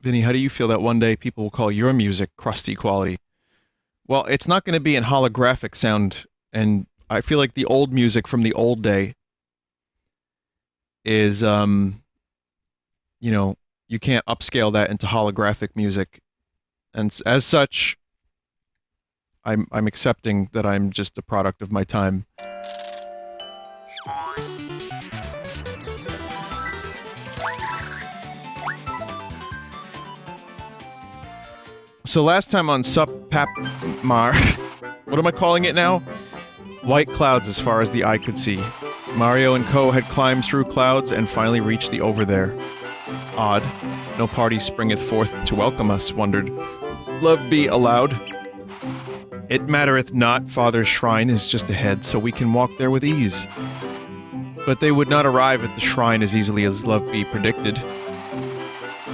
Vinny, how do you feel that one day people will call your music crusty quality? Well, it's not going to be in holographic sound, and I feel like the old music from the old day is, you know, you can't upscale that into holographic music. And as such, I'm accepting that I'm just a product of my time. So last time on Sup Pap Mar, what am I calling it now? White clouds as far as the eye could see. Mario and Co. had climbed through clouds and finally reached the over there. Odd. No party springeth forth to welcome us, wondered Luvbi aloud. It mattereth not, Father's shrine is just ahead, so we can walk there with ease. But they would not arrive at the shrine as easily as Luvbi predicted.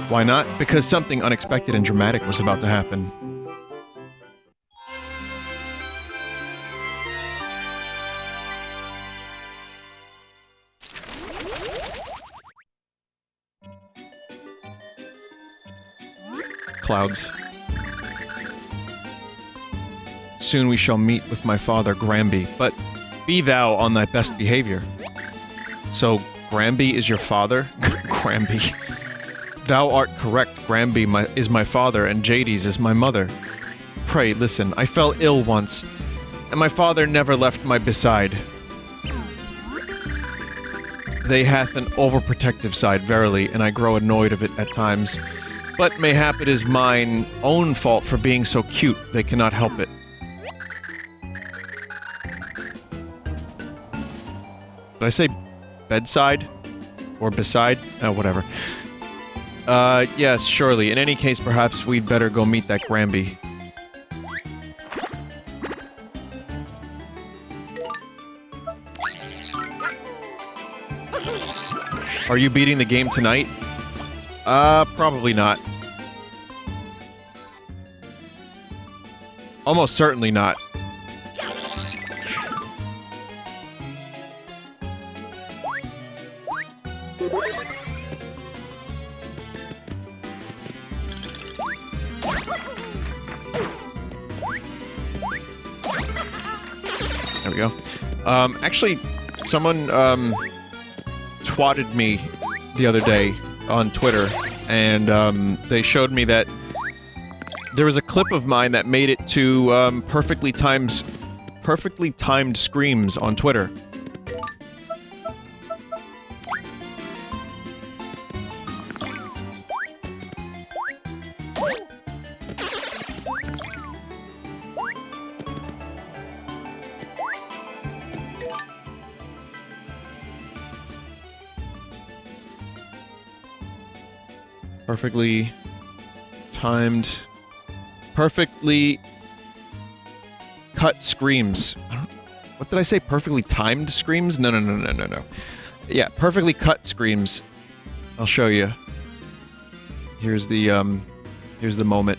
Why not? Because something unexpected and dramatic was about to happen. Clouds. Soon we shall meet with my father, Grambi, but be thou on thy best behavior. So, Grambi is your father? Grambi. Thou art correct, Grambi is my father, and Jades is my mother. Pray, listen, I fell ill once, and my father never left my beside. They hath an overprotective side, verily, and I grow annoyed of it at times. But mayhap it is mine own fault for being so cute, they cannot help it. Did I say bedside? Or beside? Whatever. Yes, surely. In any case, perhaps we'd better go meet that Grambi. Are you beating the game tonight? Probably not. Almost certainly not. There we go. Actually, someone, twatted me the other day on Twitter, and, they showed me that there was a clip of mine that made it to, perfectly timed screams on Twitter. Perfectly timed, perfectly cut screams. What did I say? Perfectly timed screams? No. Yeah, perfectly cut screams. I'll show you. Here's the moment.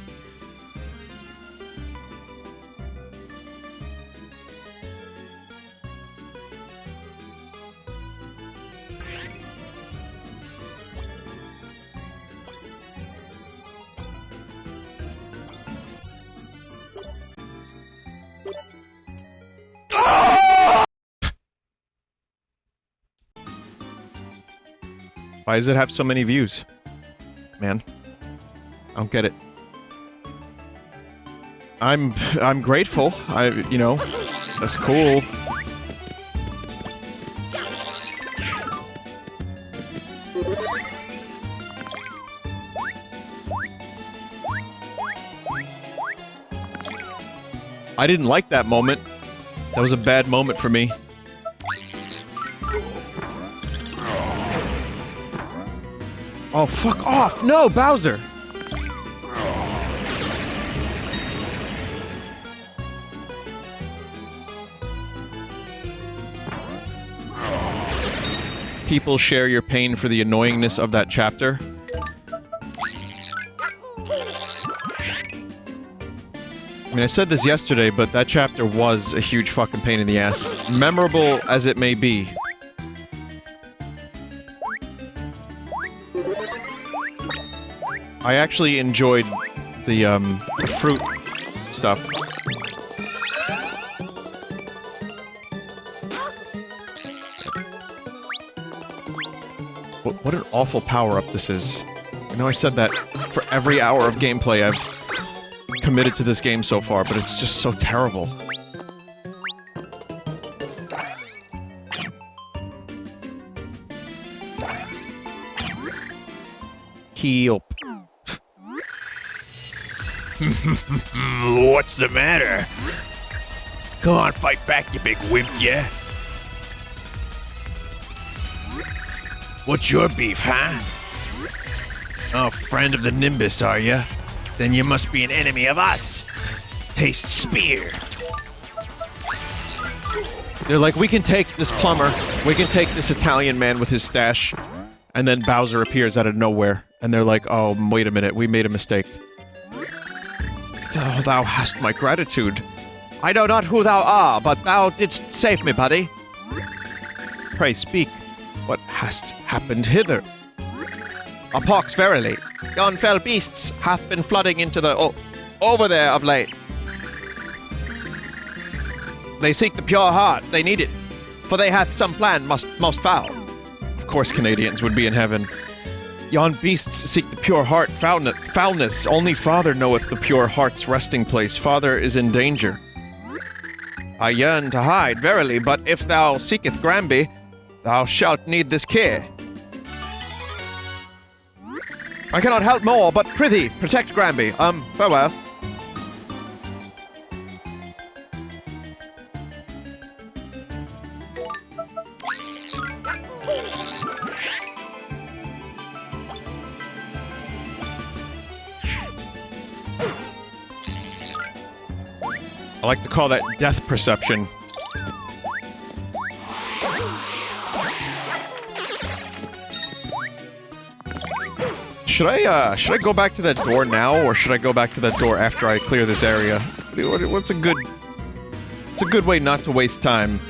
Why does it have so many views? Man. I don't get it. I'm grateful. You know, that's cool. I didn't like that moment. That was a bad moment for me. Oh, fuck off! No, Bowser! People share your pain for the annoyingness of that chapter. I mean, I said this yesterday, but that chapter was a huge fucking pain in the ass. Memorable as it may be. I actually enjoyed the fruit stuff. What an awful power-up this is. I know I said that for every hour of gameplay I've committed to this game so far, but it's just so terrible. Heal. What's the matter? Come on, fight back, you big wimp, yeah? What's your beef, huh? Oh, friend of the Nimbis, are ya? Then you must be an enemy of us. Taste spear. They're like, we can take this plumber, we can take this Italian man with his stash, and then Bowser appears out of nowhere, and they're like, oh, wait a minute, we made a mistake. Thou hast my gratitude. I know not who thou art, but thou didst save me, buddy. Pray speak. What hast happened hither? A pox, verily. Yon fell beasts hath been flooding into the over there of late. They seek the pure heart, they need it, for they hath some plan most foul. Of course Canadians would be in heaven. Yon beasts seek the pure heart foulness. Only Father knoweth the pure heart's resting place. Father is in danger. I yearn to hide, verily, but if thou seeketh Grambi, thou shalt need this care. I cannot help more, but prithee, protect Grambi. Farewell. I like to call that death perception. Should I go back to that door now, or should I go back to that door after I clear this area? What's a good... It's a good way not to waste time.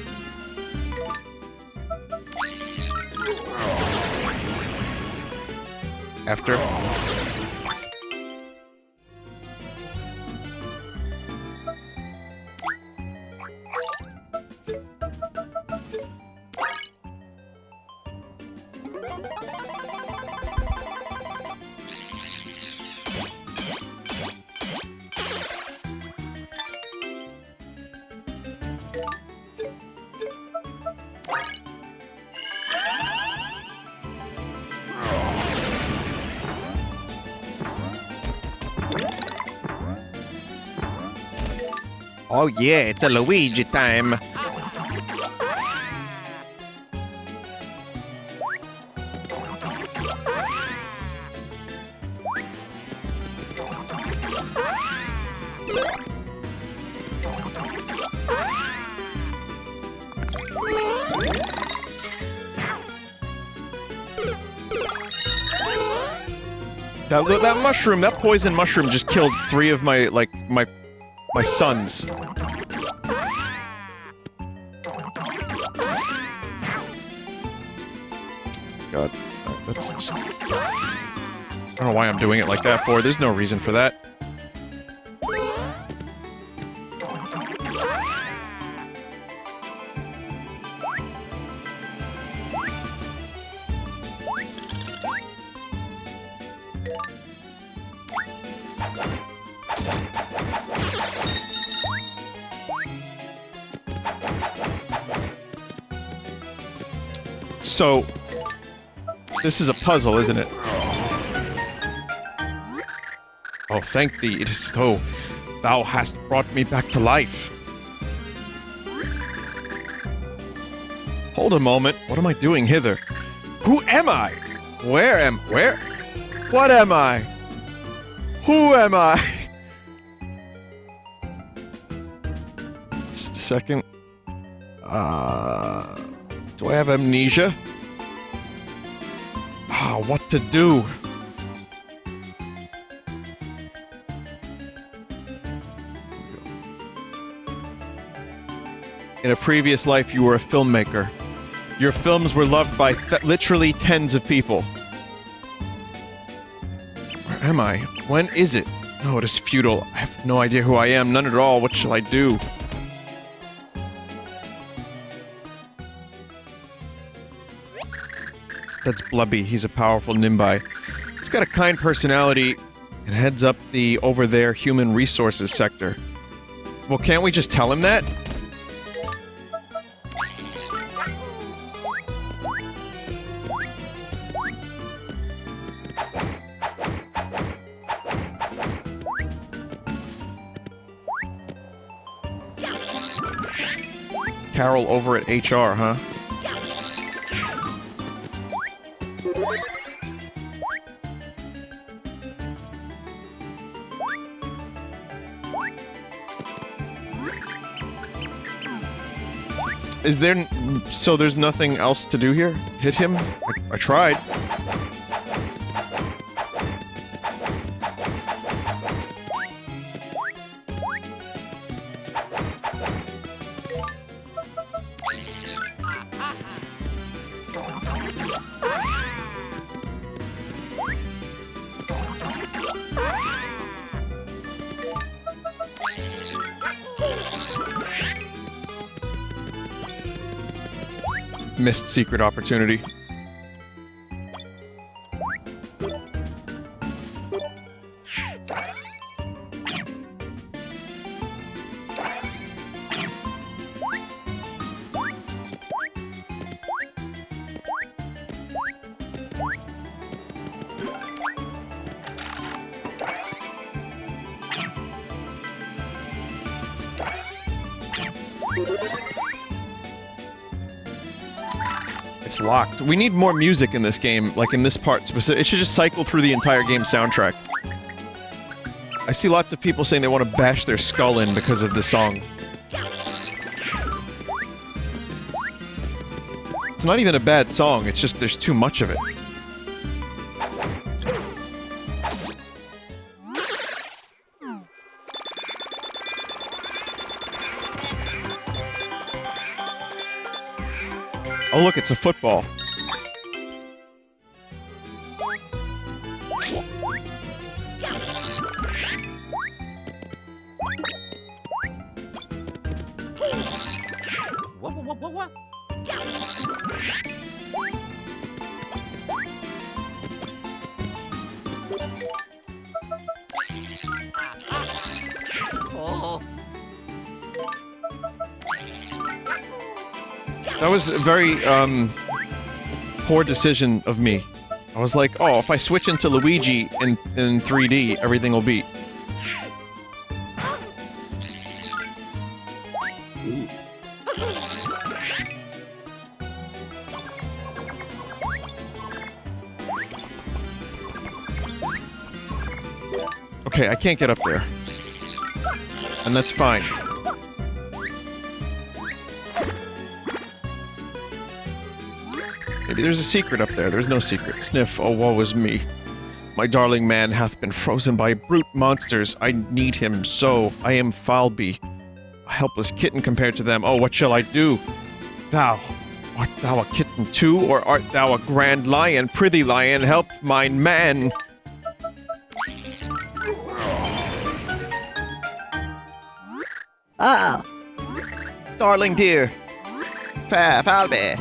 After... Oh yeah, it's a Luigi time. That mushroom, that poison mushroom just killed 3 of my, like, my sons. God, that's just... I don't know why I'm doing it like that for. There's no reason for that. So, this is a puzzle, isn't it? Oh, thank thee, it is so. Thou hast brought me back to life. Hold a moment, what am I doing hither? Who am I? Where? What am I? Who am I? Just a second. Do I have amnesia? Ah, what to do? In a previous life, you were a filmmaker. Your films were loved by literally tens of people. am I? When is it? Oh, it is futile. I have no idea who I am. None at all. What shall I do? That's Luvbi. He's a powerful Nimbi. He's got a kind personality and heads up the over there human resources sector. Well, can't we just tell him that? Carol over at HR, huh? Is there... so there's nothing else to do here? Hit him? I tried. Missed secret opportunity. It's locked. We need more music in this game, like in this part. It should just cycle through the entire game soundtrack. I see lots of people saying they want to bash their skull in because of the song. It's not even a bad song, it's just there's too much of it. Oh look, it's a football. That was a very, poor decision of me. I was like, oh, if I switch into Luigi in 3D, everything will be... Okay, I can't get up there. And that's fine. Maybe there's a secret up there. There's no secret. Sniff, oh woe is me. My darling man hath been frozen by brute monsters. I need him so. I am Falby, a helpless kitten compared to them. Oh, what shall I do? Thou, art thou a kitten too, or art thou a grand lion? Prithee, lion, help mine man. Ah! Darling dear. Fair Falby.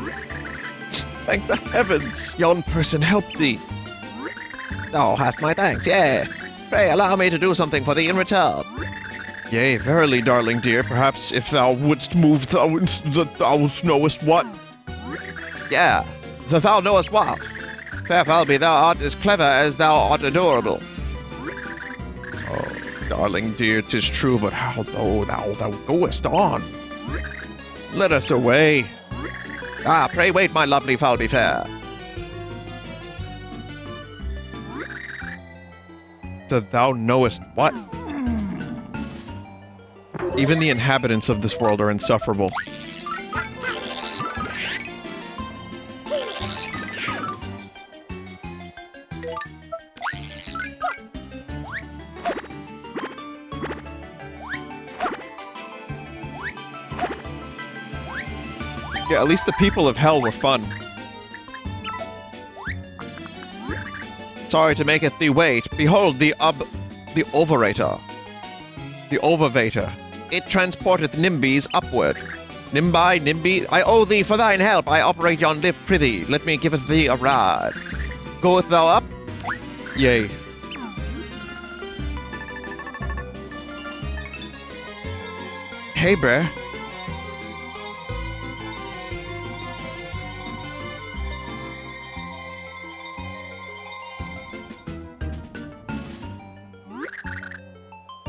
Thank the heavens, yon person helped thee. Thou hast my thanks, yea. Pray allow me to do something for thee in return. Yea, verily, darling dear, perhaps if thou wouldst move thou knowest what. Yeah, thou knowest what. Fair Falby, thou art as clever as thou art adorable. Oh, darling dear, 'tis true, but how though thou goest on? Let us away. Ah, pray wait, my lovely Falby fair. Thou knowest what? Even the inhabitants of this world are insufferable. Yeah, at least the people of hell were fun. Sorry to make it thee wait. Behold the overator. The overvator. It transporteth Nimbis upward. Nimbi, I owe thee for thine help. I operate yon lift prithee. Let me give thee a ride. Goeth thou up? Yay. Hey, bruh.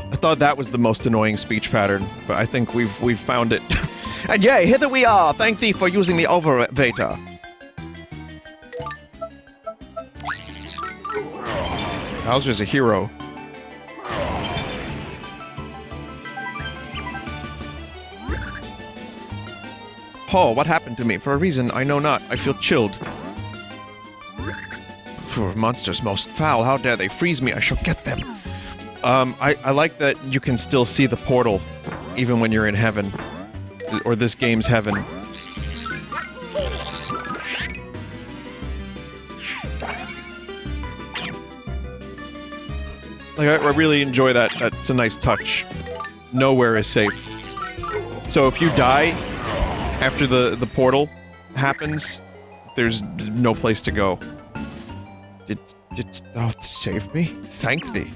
I thought that was the most annoying speech pattern, but I think we've found it. And yea, hither we are. Thank thee for using the overvator. Bowser's a hero. Oh, what happened to me? For a reason I know not, I feel chilled. Monsters most foul. How dare they freeze me? I shall get them. I like that you can still see the portal, even when you're in heaven. Or this game's heaven. Like, I really enjoy that. That's a nice touch. Nowhere is safe. So if you die after the portal happens, there's no place to go. Did thou save me? Thank thee.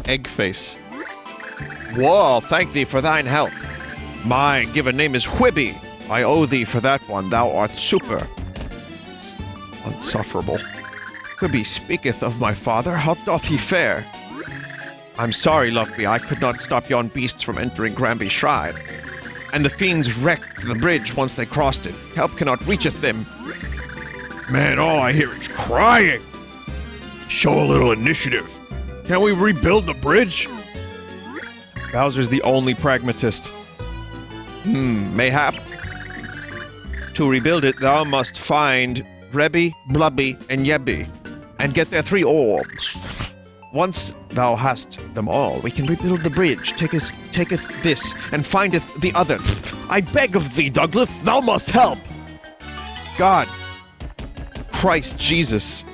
Egg face. Whoa, thank thee for thine help. My given name is Whibby. I owe thee for that one. Thou art super. Unsufferable. Whibby speaketh of my father. How doth he fare? I'm sorry, Luvbi. I could not stop yon beasts from entering Grambi's shrine. And the fiends wrecked the bridge once they crossed it. Help cannot reacheth them. Man, all I hear is crying. Show a little initiative. Can't we rebuild the bridge? Bowser's the only pragmatist. Mayhap. To rebuild it, thou must find Rebby, Blubby, and Yebby, and get their 3 orbs. Once thou hast them all, we can rebuild the bridge. Taketh this, and findeth the other. I beg of thee, Douglas, thou must help! God. Christ Jesus.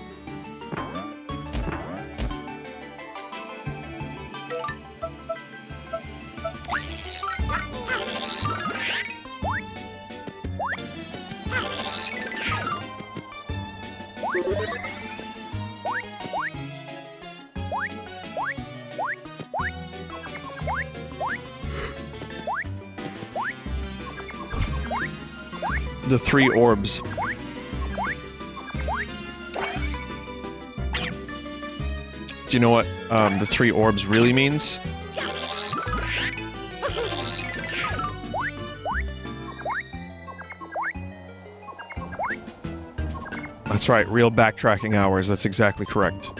The 3 orbs. Do you know what the 3 orbs really means? That's right, real backtracking hours, that's exactly correct.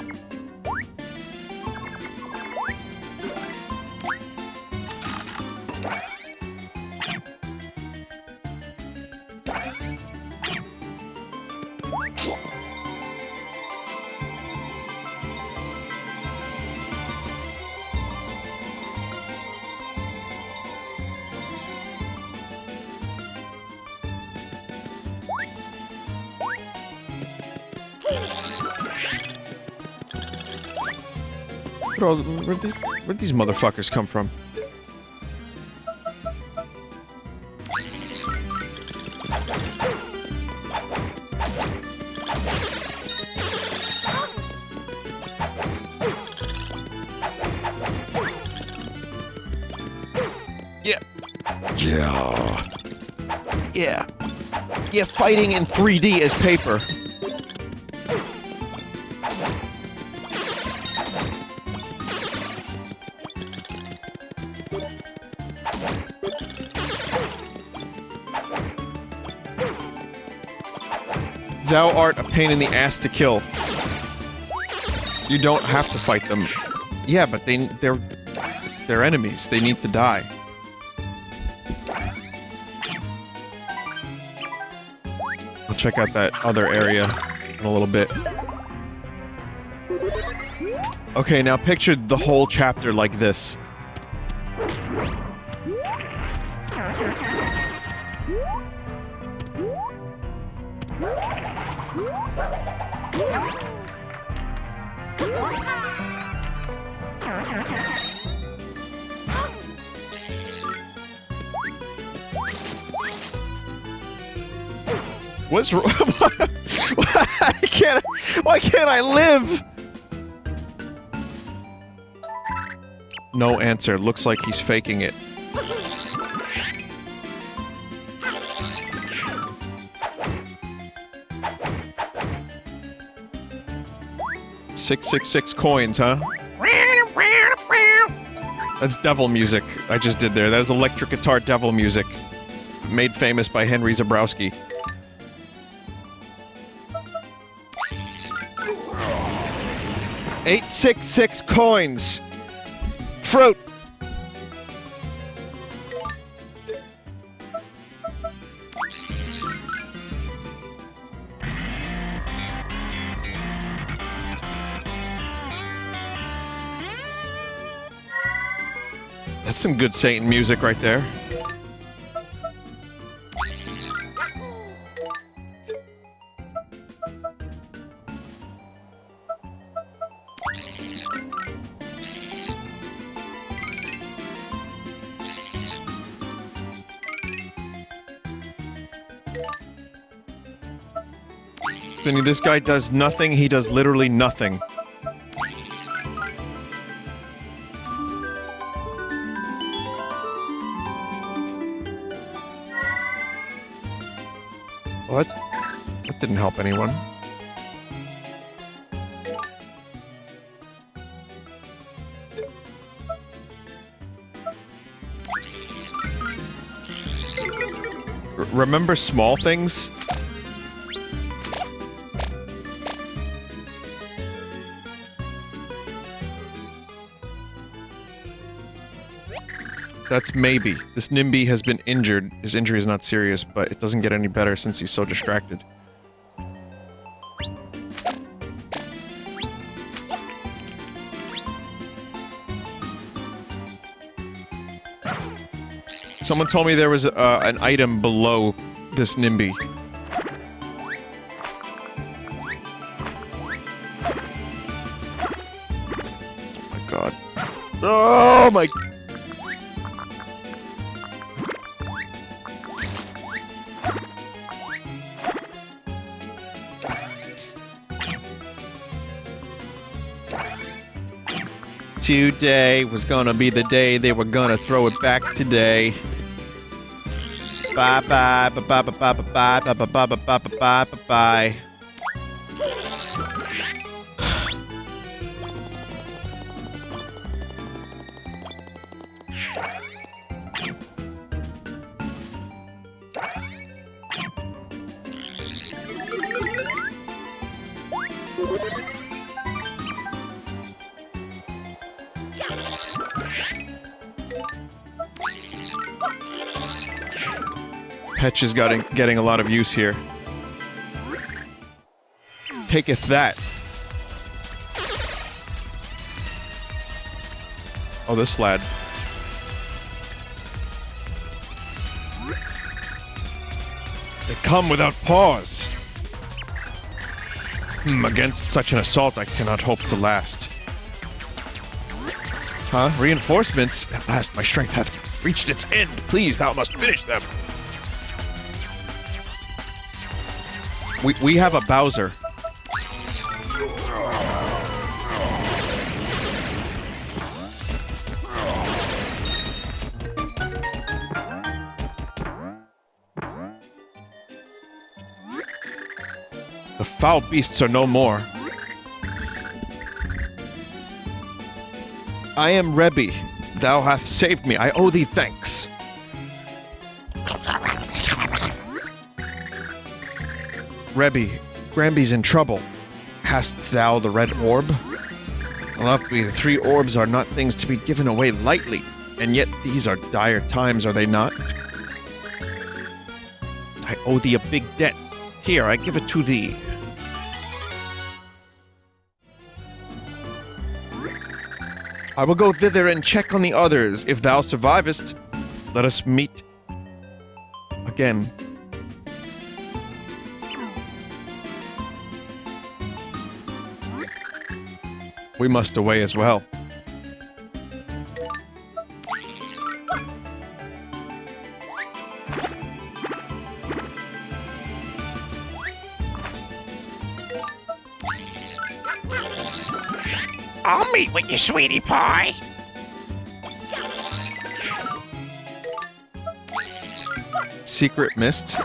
Where'd these motherfuckers come from? Yeah, fighting in 3D is paper. Thou art a pain in the ass to kill. You don't have to fight them. Yeah, but they're enemies. They need to die. I'll check out that other area in a little bit. Okay, now picture the whole chapter like this. What's wrong? Why can't I live? No answer. Looks like he's faking it. $666 coins, huh? That's devil music I just did there. That was electric guitar devil music. Made famous by Henry Zabrowski. $866 coins! Fruit! That's some good Satan music right there. Vinny, this guy does nothing, he does literally nothing. What? That didn't help anyone. Remember small things? That's maybe. This Nimbi has been injured. His injury is not serious, but it doesn't get any better since he's so distracted. Someone told me there was an item below this Nimbi. Oh my god. Oh my... Today was gonna be the day they were gonna throw it back today. Bye bye bye bye bye bye bye bye bye bye bye bye bye bye. Petch is getting a lot of use here. Taketh that. Oh, this lad. They come without pause. Against such an assault, I cannot hope to last. Huh? Reinforcements? At last my strength hath reached its end. Please, thou must finish them. We have a Bowser. The foul beasts are no more. I am Rebby. Thou hast saved me. I owe thee thanks. Rebby, Grambi's in trouble. Hast thou the red orb? Luvbi, the 3 orbs are not things to be given away lightly, and yet these are dire times, are they not? I owe thee a big debt. Here, I give it to thee. I will go thither and check on the others. If thou survivest, let us meet again. We must away as well. I'll meet with you, sweetie pie. Secret mist.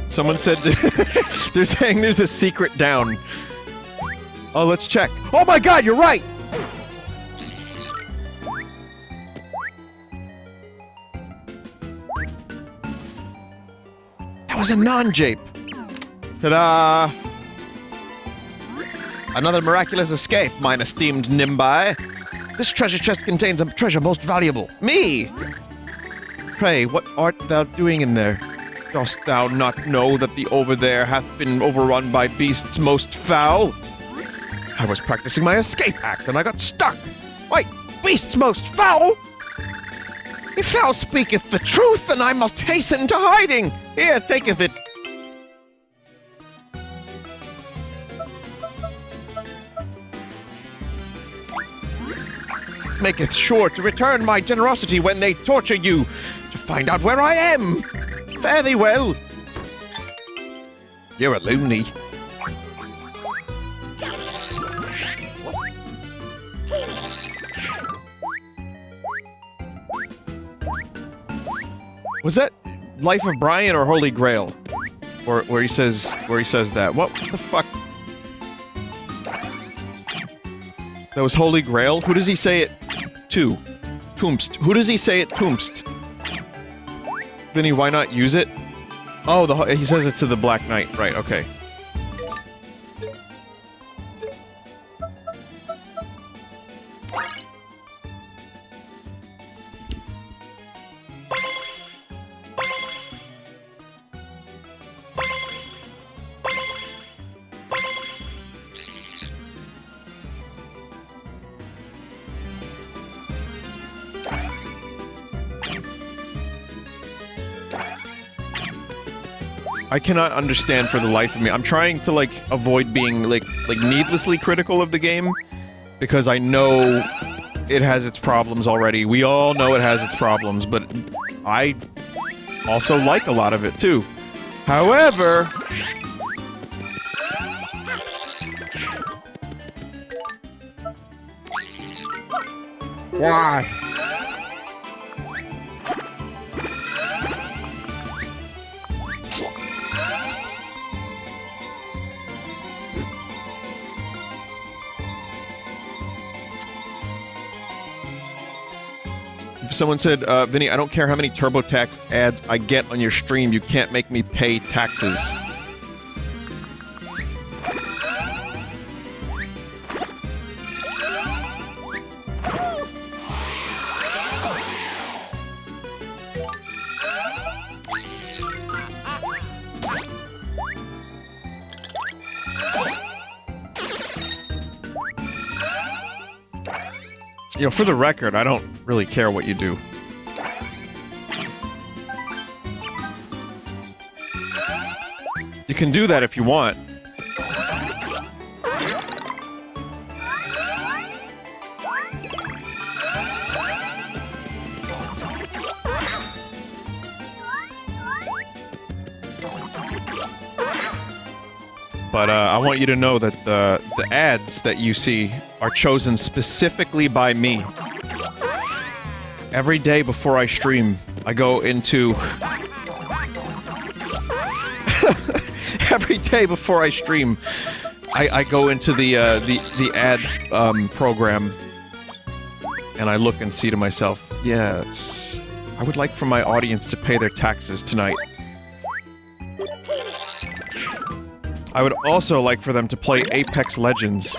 Someone said they're saying there's a secret down. Oh, let's check. Oh my god, you're right! That was a non-jape. Ta-da! Another miraculous escape, mine esteemed Nimbi. This treasure chest contains a treasure most valuable. Me! Pray, what art thou doing in there? Dost thou not know that the over there hath been overrun by beasts most foul? I was practicing my escape act and I got stuck. Wait, beasts most foul? If thou speaketh the truth, then I must hasten to hiding. Here, taketh it. Maketh sure to return my generosity when they torture you, to find out where I am. Fare thee well. You're a loony. Was that Life of Brian or Holy Grail? Or where he says that? What the fuck? That was Holy Grail? Who does he say it to? Tombst. Who does he say it tombst? Vinny, why not use it? Oh, he says it to the Black Knight. Right, okay. I cannot understand for the life of me. I'm trying to, like, avoid being, like needlessly critical of the game, because I know it has its problems already. We all know it has its problems, but I also like a lot of it, too. However... Why? Someone said, Vinny, I don't care how many TurboTax ads I get on your stream, you can't make me pay taxes. You know, for the record, I don't really care what you do. You can do that if you want. But I want you to know that the ads that you see are chosen specifically by me. Every day before I stream, I go into... Every day before I stream, I go into the ad program, and I look and see to myself, yes, I would like for my audience to pay their taxes tonight. I would also like for them to play Apex Legends.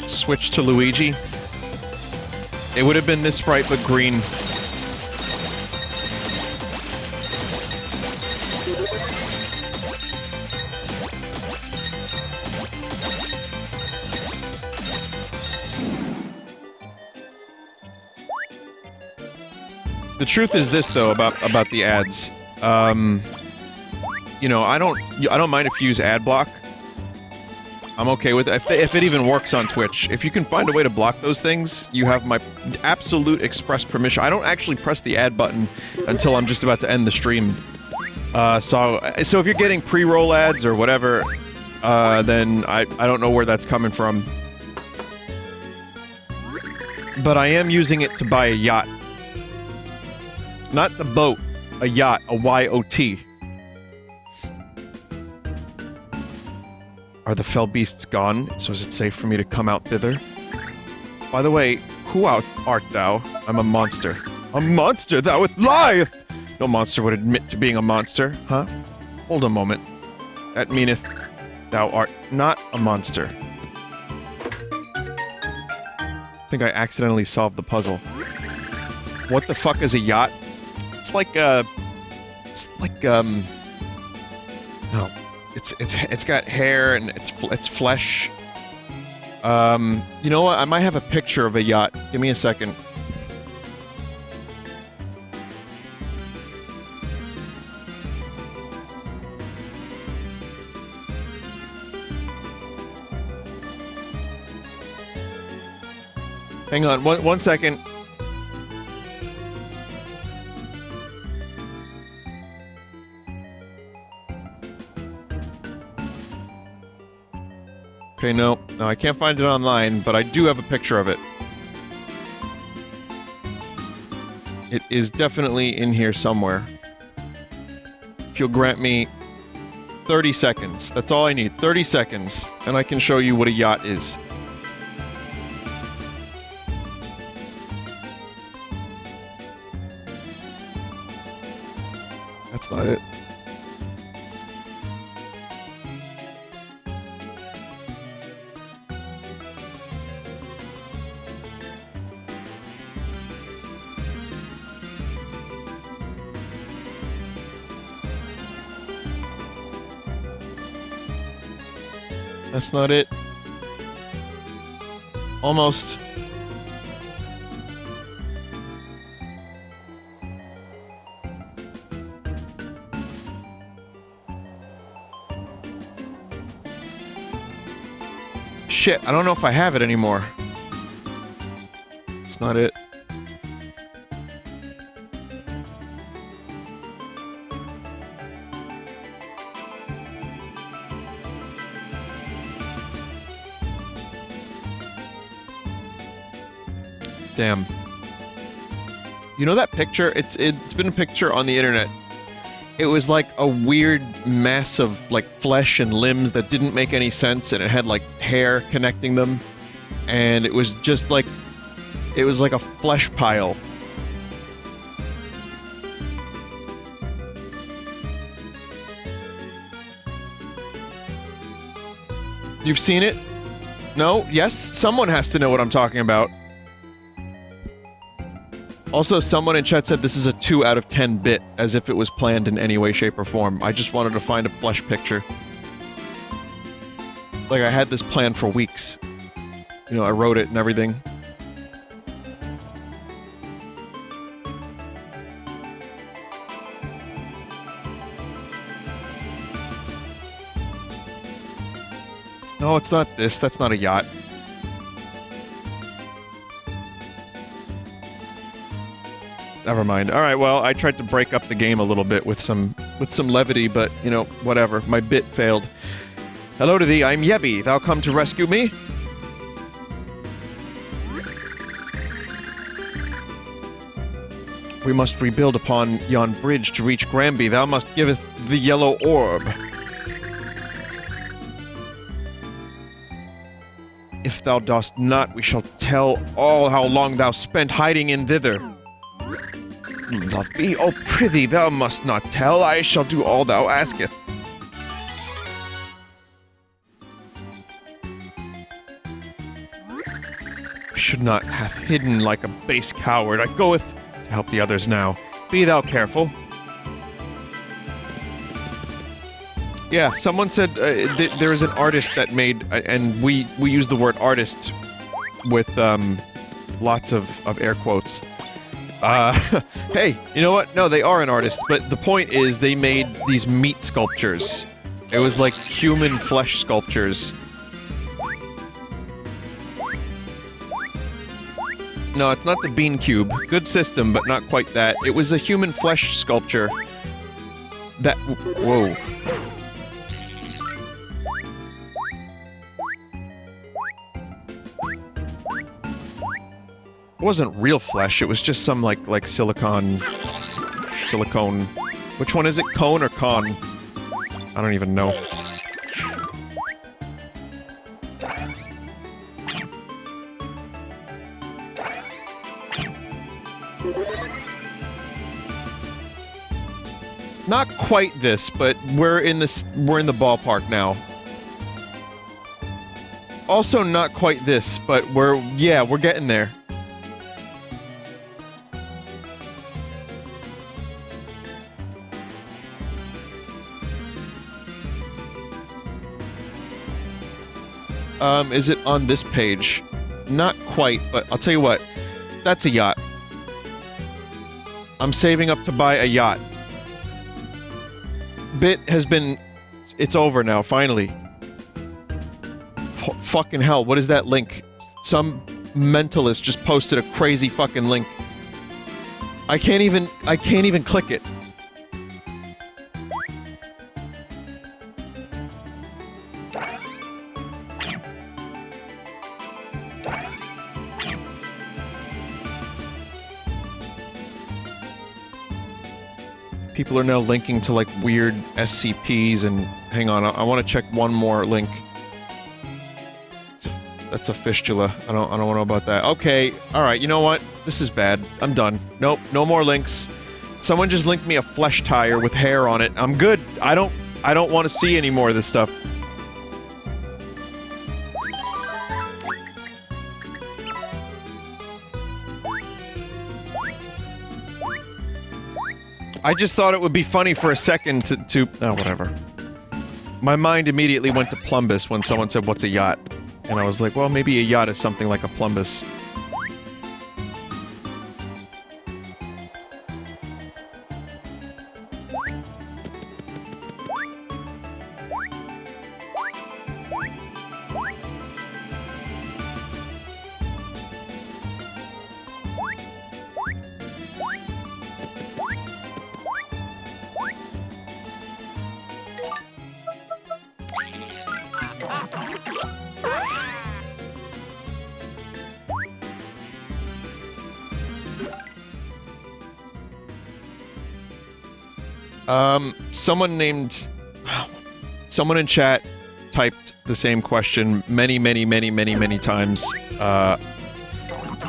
switch to Luigi, it would have been this sprite but green. The truth is this, though, about the ads. You know, I don't mind if you use ad block. I'm okay with it. If it even works on Twitch. If you can find a way to block those things, you have my absolute express permission. I don't actually press the ad button until I'm just about to end the stream. So if you're getting pre-roll ads or whatever, then I don't know where that's coming from. But I am using it to buy a yacht. Not the boat. A yacht. A Y-O-T. Are the fell beasts gone? So is it safe for me to come out thither? By the way, who art thou? I'm a monster. A monster? Thou lieth! No monster would admit to being a monster, huh? Hold a moment. That meaneth thou art not a monster. I think I accidentally solved the puzzle. What the fuck is a yacht? It's like, oh. It's got hair and it's flesh. You know what? I might have a picture of a yacht. Give me a second. Hang on, one second. Okay, no, I can't find it online, but I do have a picture of it. It is definitely in here somewhere. If you'll grant me 30 seconds. That's all I need, 30 seconds, and I can show you what a yacht is. That's not it. That's not it. Almost. Shit, I don't know if I have it anymore. It's not it. Damn. You know that picture? It's been a picture on the internet. It was like a weird mess of like flesh and limbs that didn't make any sense, and it had like hair connecting them, and it was just like it was like a flesh pile. You've seen it? No? Yes? Someone has to know what I'm talking about. Also, someone in chat said this is a 2 out of 10 bit, as if it was planned in any way, shape, or form. I just wanted to find a flesh picture. Like, I had this planned for weeks. You know, I wrote it and everything. No, it's not this. That's not a yacht. Never mind. All right, well, I tried to break up the game a little bit with some levity, but, you know, whatever. My bit failed. Hello to thee, I'm Yebby. Thou come to rescue me? We must rebuild upon yon bridge to reach Grambi. Thou must giveth the yellow orb. If thou dost not, we shall tell all how long thou spent hiding in thither. Luvbi, oh prithee, thou must not tell. I shall do all thou asketh. should not have hidden like a base coward. I goeth to help the others now. Be thou careful. Yeah, someone said there is an artist that made, and we use the word artist with lots of air quotes. Hey, you know what? No, they are an artist, but the point is they made these meat sculptures. It was like human flesh sculptures. No, it's not the Bean Cube. Good system, but not quite that. It was a human flesh sculpture that... Whoa. It wasn't real flesh, it was just some, like silicone... Which one is it? Cone or con? I don't even know. Not quite this, but we're in the ballpark now. Also not quite this, but we're getting there. Is it on this page? Not quite, but I'll tell you what. That's a yacht. I'm saving up to buy a yacht. Bit has been... It's over now, finally. Fucking hell, what is that link? Some mentalist just posted a crazy fucking link. I can't even click it. People are now linking to, like, weird SCPs and... Hang on, I want to check one more link. That's a fistula. I don't know about that. Okay, alright, you know what? This is bad. I'm done. Nope, no more links. Someone just linked me a flesh tire with hair on it. I'm good. I don't want to see any more of this stuff. I just thought it would be funny for a second to... Oh, whatever. My mind immediately went to Plumbus when someone said, "What's a yacht?" And I was like, well, maybe a yacht is something like a Plumbus. Someone in chat typed the same question many times.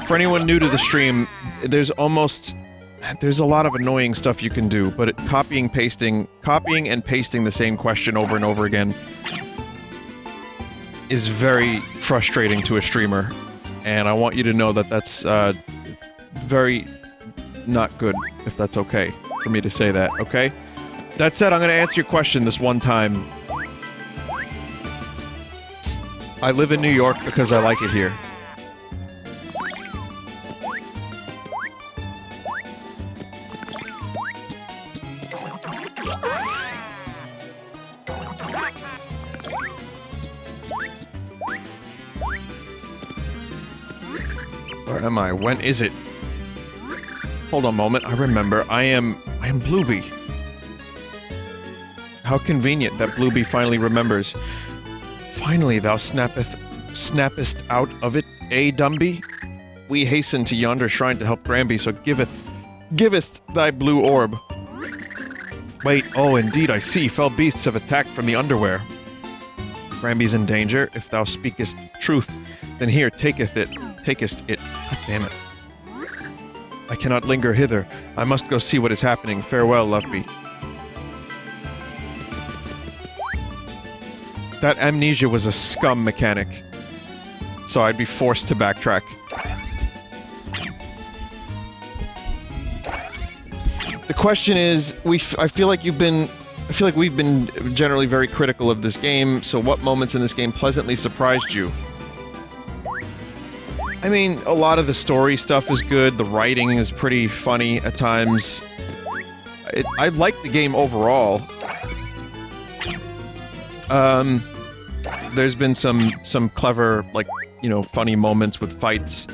For anyone new to the stream, there's a lot of annoying stuff you can do, but copying and pasting the same question over and over again is very frustrating to a streamer, and I want you to know that that's, very not good, if that's okay for me to say that, okay? That said, I'm gonna answer your question this one time. I live in New York because I like it here. Where am I? When is it? Hold on a moment, I remember. I am Luvbi. How convenient that Luvbi finally remembers. Finally, thou snappest out of it, eh, Dumby? We hasten to yonder shrine to help Grambi, so givest thy blue orb. Wait, oh, indeed, I see. Fell beasts have attacked from the underwear. Grambi's in danger. If thou speakest truth, then here, takest it. God damn it. I cannot linger hither. I must go see what is happening. Farewell, Luvbi. That amnesia was a scum mechanic. So I'd be forced to backtrack. The question is, I feel like we've been generally very critical of this game, so what moments in this game pleasantly surprised you? I mean, a lot of the story stuff is good, the writing is pretty funny at times. I like the game overall. There's been some clever, like, you know, funny moments with fights.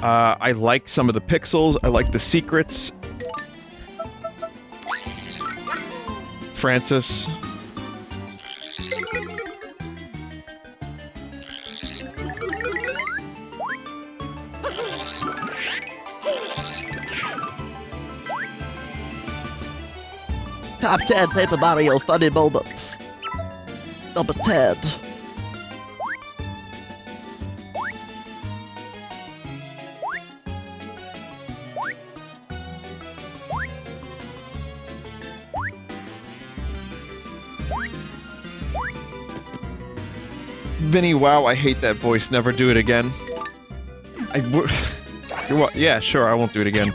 I like some of the pixels, I like the secrets. Francis. Top 10 Paper Mario funny moments. Number 10. Vinny, wow, I hate that voice. Never do it again. Yeah, sure, I won't do it again.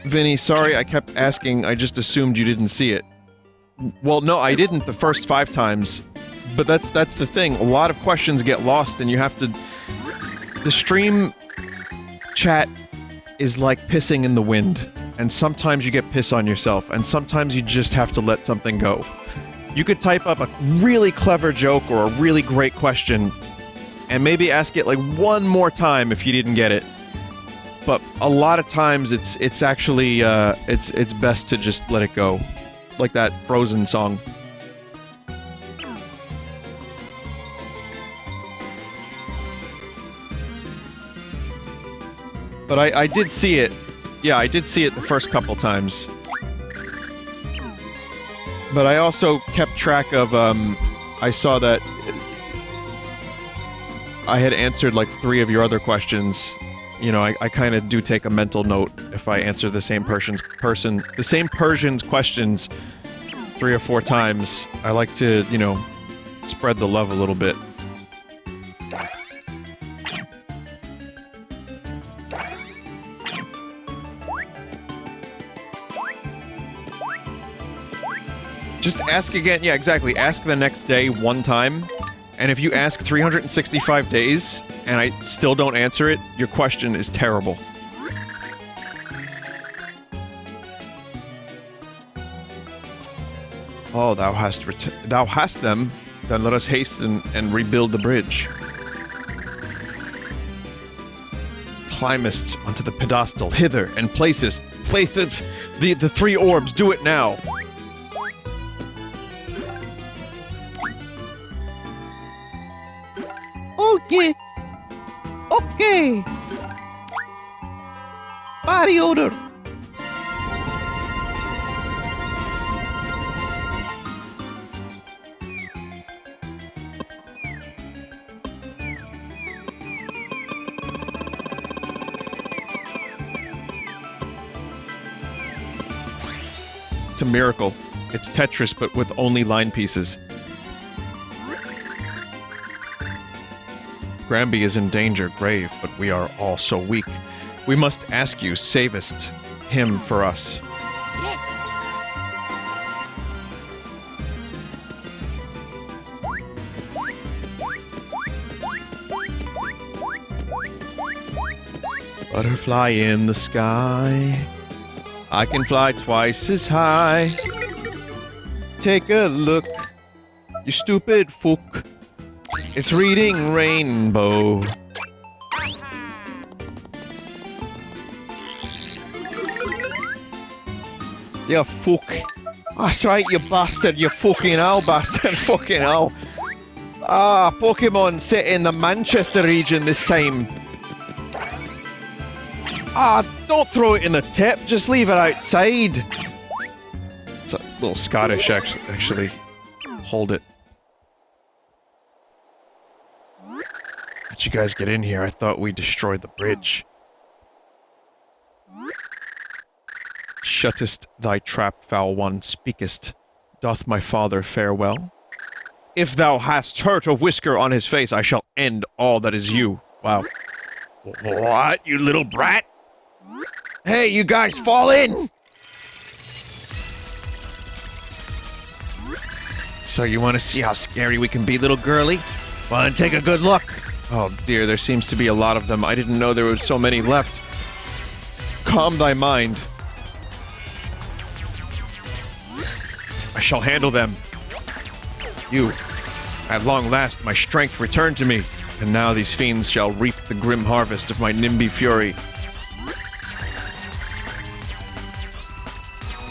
Vinny, sorry I kept asking, I just assumed you didn't see it. Well, no, I didn't the first 5 times. But that's the thing, a lot of questions get lost and you have to... The stream chat is like pissing in the wind. And sometimes you get piss on yourself, and sometimes you just have to let something go. You could type up a really clever joke or a really great question, and maybe ask it like one more time if you didn't get it. But a lot of times it's actually it's best to just let it go, like that Frozen song. But I did see it. Yeah, I did see it the first couple times. But I also kept track of, I saw that I had answered like 3 of your other questions. You know, I kind of do take a mental note if I answer the same Persian's questions 3 or 4 times. I like to, you know, spread the love a little bit. Just ask again, yeah, exactly. Ask the next day 1 time, and if you ask 365 days, and I still don't answer it, your question is terrible. Oh, thou hast them, then let us hasten and rebuild the bridge. Climbest onto the pedestal, hither, and place the 3 orbs, do it now. Okay. Okay. Body odor. It's a miracle. It's Tetris, but with only line pieces. Grambi is in danger, grave, but we are all so weak. We must ask you, savest him for us. Butterfly in the sky, I can fly twice as high. Take a look, you stupid fook. It's reading rainbow. You fuck. That's right, you bastard, you fucking hell, bastard, fucking hell. Ah, Pokemon sit in the Manchester region this time. Ah, don't throw it in the tip, just leave it outside. It's a little Scottish, actually. Hold it. How'd you guys get in here? I thought we destroyed the bridge. Shuttest thy trap, foul one, speakest. Doth my father farewell? If thou hast hurt a whisker on his face, I shall end all that is you. Wow. What, you little brat? Hey, you guys, fall in! So you want to see how scary we can be, little girly? Well, then take a good look. Oh dear, there seems to be a lot of them. I didn't know there were so many left. Calm thy mind. I shall handle them. You. At long last, my strength returned to me, and now these fiends shall reap the grim harvest of my Nimby fury.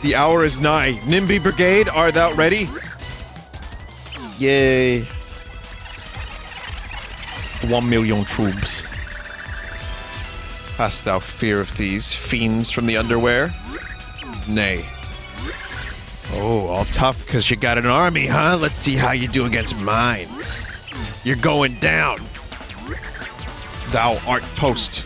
The hour is nigh. Nimby Brigade, art thou ready? Yay. 1 million troops. Hast thou fear of these fiends from the underwear? Nay. Oh, all tough because you got an army, huh? Let's see how you do against mine. You're going down. Thou art toast.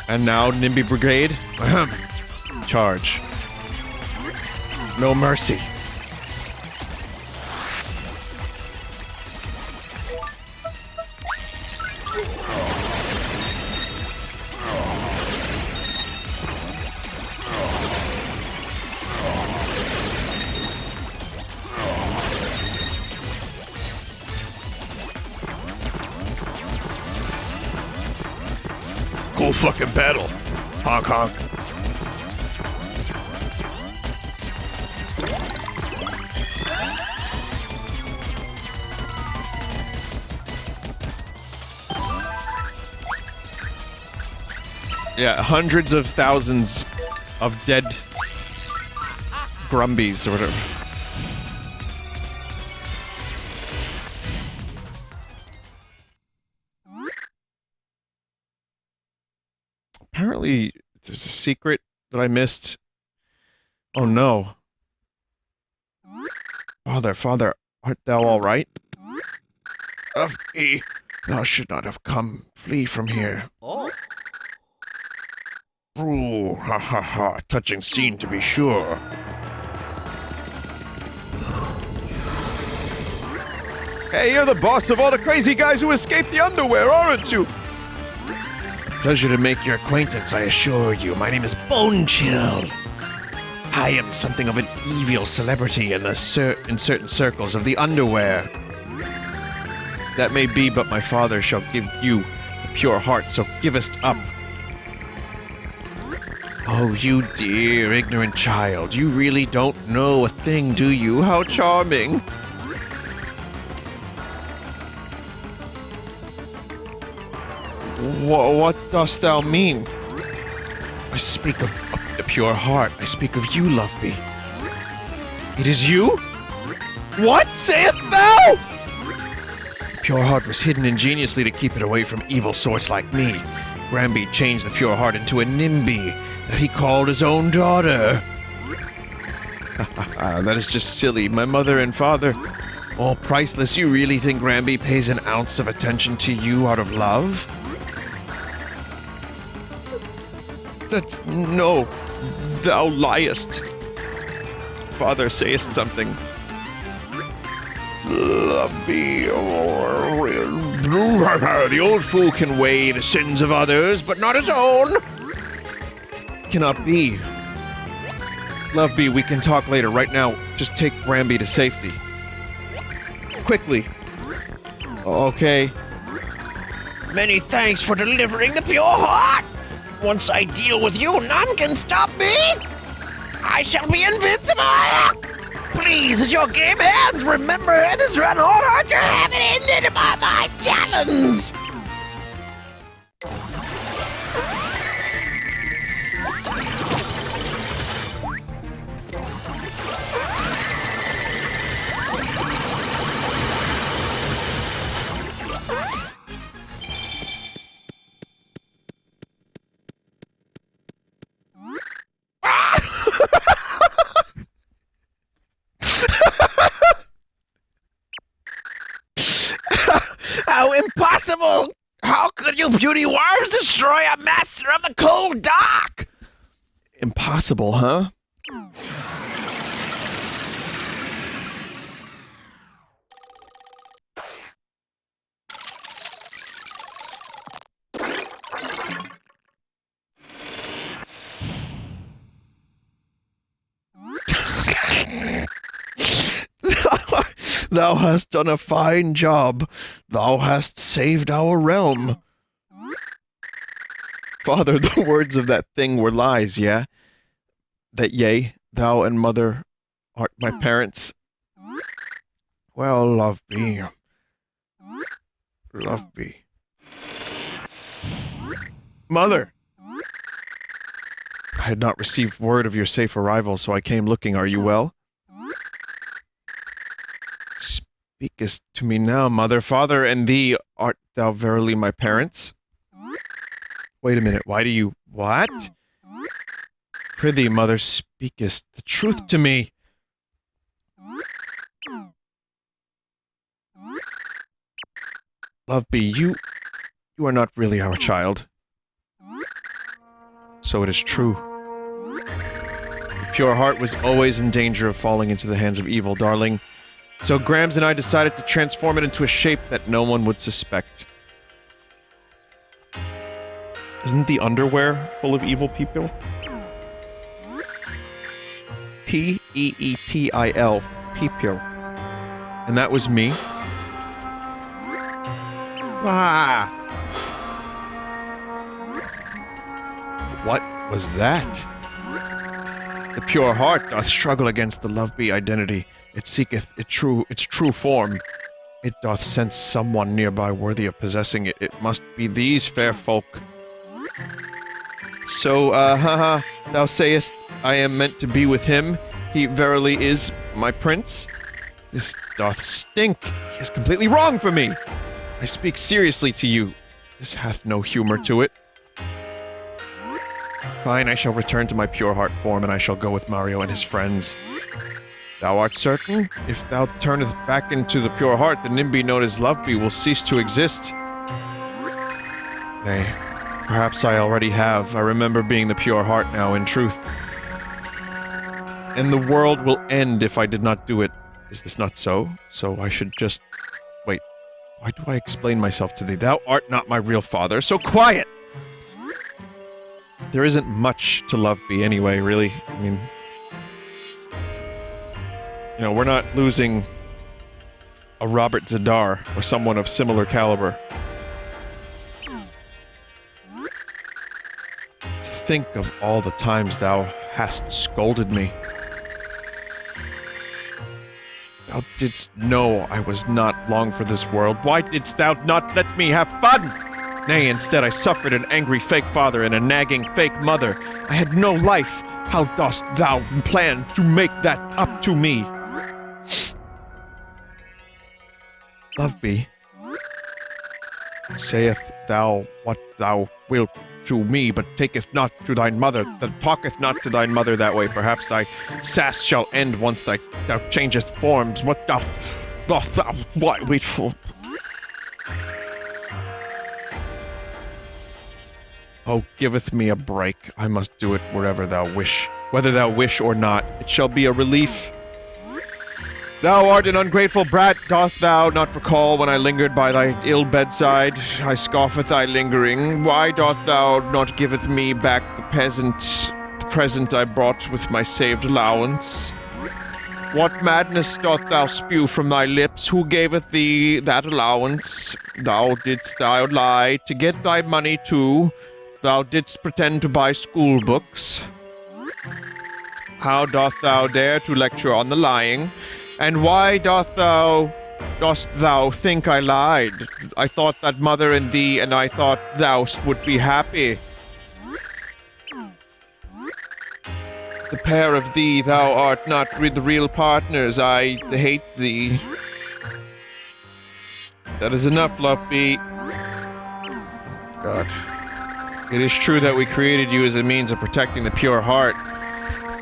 And now, Nimby Brigade, Ahem. charge. No mercy. Cool fucking battle. Honk honk. Yeah, hundreds of thousands of dead Grumbies or whatever. Apparently, there's a secret that I missed. Oh no. Father, art thou all right? Of me, thou should not have come. Flee from here. Oh. Ooh, ha ha ha. Touching scene to be sure. Hey, you're the boss of all the crazy guys who escaped the underwear, aren't you? Pleasure to make your acquaintance, I assure you. My name is Bonechill. I am something of an evil celebrity in certain circles of the underwear. That may be, but my father shall give you the pure heart, so givest up. Oh, you dear, ignorant child. You really don't know a thing, do you? How charming. What dost thou mean? I speak of the pure heart. I speak of you, Luvbi. It is you? What sayest thou? Pure heart was hidden ingeniously to keep it away from evil sorts like me. Grambi changed the pure heart into a Nimbi that he called his own daughter. That is just silly. My mother and father, All priceless. You really think Grambi pays an ounce of attention to you out of love? that's no. Thou liest. Father, sayest something. Luvbi. The old fool can weigh the sins of others, but not his own. Cannot be. Luvbi, we can talk later. Right now, just take Grambi to safety. Quickly. Okay. Many thanks for delivering the pure heart. Once I deal with you, none can stop me. I shall be invincible. Please, as your game ends, remember it is run hard to have it ended by my talons. How impossible! How could you beauty worms destroy a master of the cold dark? Impossible, huh? Thou hast done a fine job. Thou hast saved our realm. Father, the words of that thing were lies, yeah? That yea, thou and mother art my parents? Well, Luvbi. Luvbi. Mother! I had not received word of your safe arrival, so I came looking. Are you well? Speakest to me now, mother. Father, and thee, art thou verily my parents? Wait a minute, why do you— what? Prithee, mother, speakest the truth to me. Luvbi, you are not really our child. So it is true. The pure heart was always in danger of falling into the hands of evil, darling. So Grams and I decided to transform it into a shape that no one would suspect. Isn't the underwear full of evil people? P-E-E-P-I-L. People. And that was me. Ah! What was that? The pure heart doth struggle against the Luvbi identity. It seeketh its true form. It doth sense someone nearby worthy of possessing it. It must be these fair folk. So, thou sayest I am meant to be with him. He verily is my prince. This doth stink. He is completely wrong for me. I speak seriously to you. This hath no humor to it. Fine, I shall return to my pure heart form, and I shall go with Mario and his friends. Thou art certain? If thou turneth back into the pure heart, the Nimbi known as Luvbi will cease to exist. Nay, perhaps I already have. I remember being the pure heart now, in truth. And the world will end if I did not do it. Is this not so? So I should just— wait. Why do I explain myself to thee? Thou art not my real father, so quiet! There isn't much to Luvbi anyway, really. I mean— you know, we're not losing a Robert Zadar or someone of similar caliber. To think of all the times thou hast scolded me. Thou didst know I was not long for this world. Why didst thou not let me have fun? Nay, instead I suffered an angry fake father and a nagging fake mother. I had no life. How dost thou plan to make that up to me? Luvbi, saith thou what thou wilt to me, but taketh not to thine mother, that talketh not to thine mother that way. Perhaps thy sass shall end once thou changest forms. What doth thou wait for? Oh, giveth me a break. I must do it wherever thou wish. Whether thou wish or not, it shall be a relief. Thou art an ungrateful brat. Doth thou not recall when I lingered by thy ill bedside? I scoff at thy lingering. Why doth thou not giveth me back the present I brought with my saved allowance? What madness doth thou spew from thy lips? Who gaveth thee that allowance? Thou didst lie to get thy money too. Thou didst pretend to buy school books. How doth thou dare to lecture on the lying? And why dost thou think I lied? I thought that mother and thee and I thought thou would be happy. The pair of thee, thou art not the real partners. I hate thee. That is enough, Luvbi. God. It is true that we created you as a means of protecting the pure heart.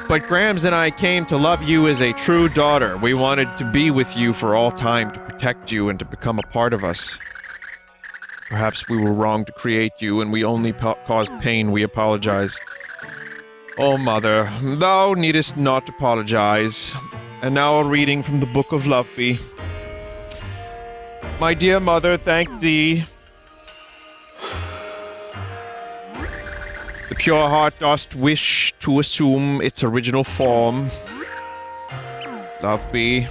But Grams and I came to love you as a true daughter. We wanted to be with you for all time, to protect you and to become a part of us. Perhaps we were wrong to create you, and we only caused pain. We apologize. Oh, Mother, thou needest not apologize. And now a reading from the Book of Luvbi. My dear Mother, thank thee. The pure heart dost wish to assume its original form. Luvbi,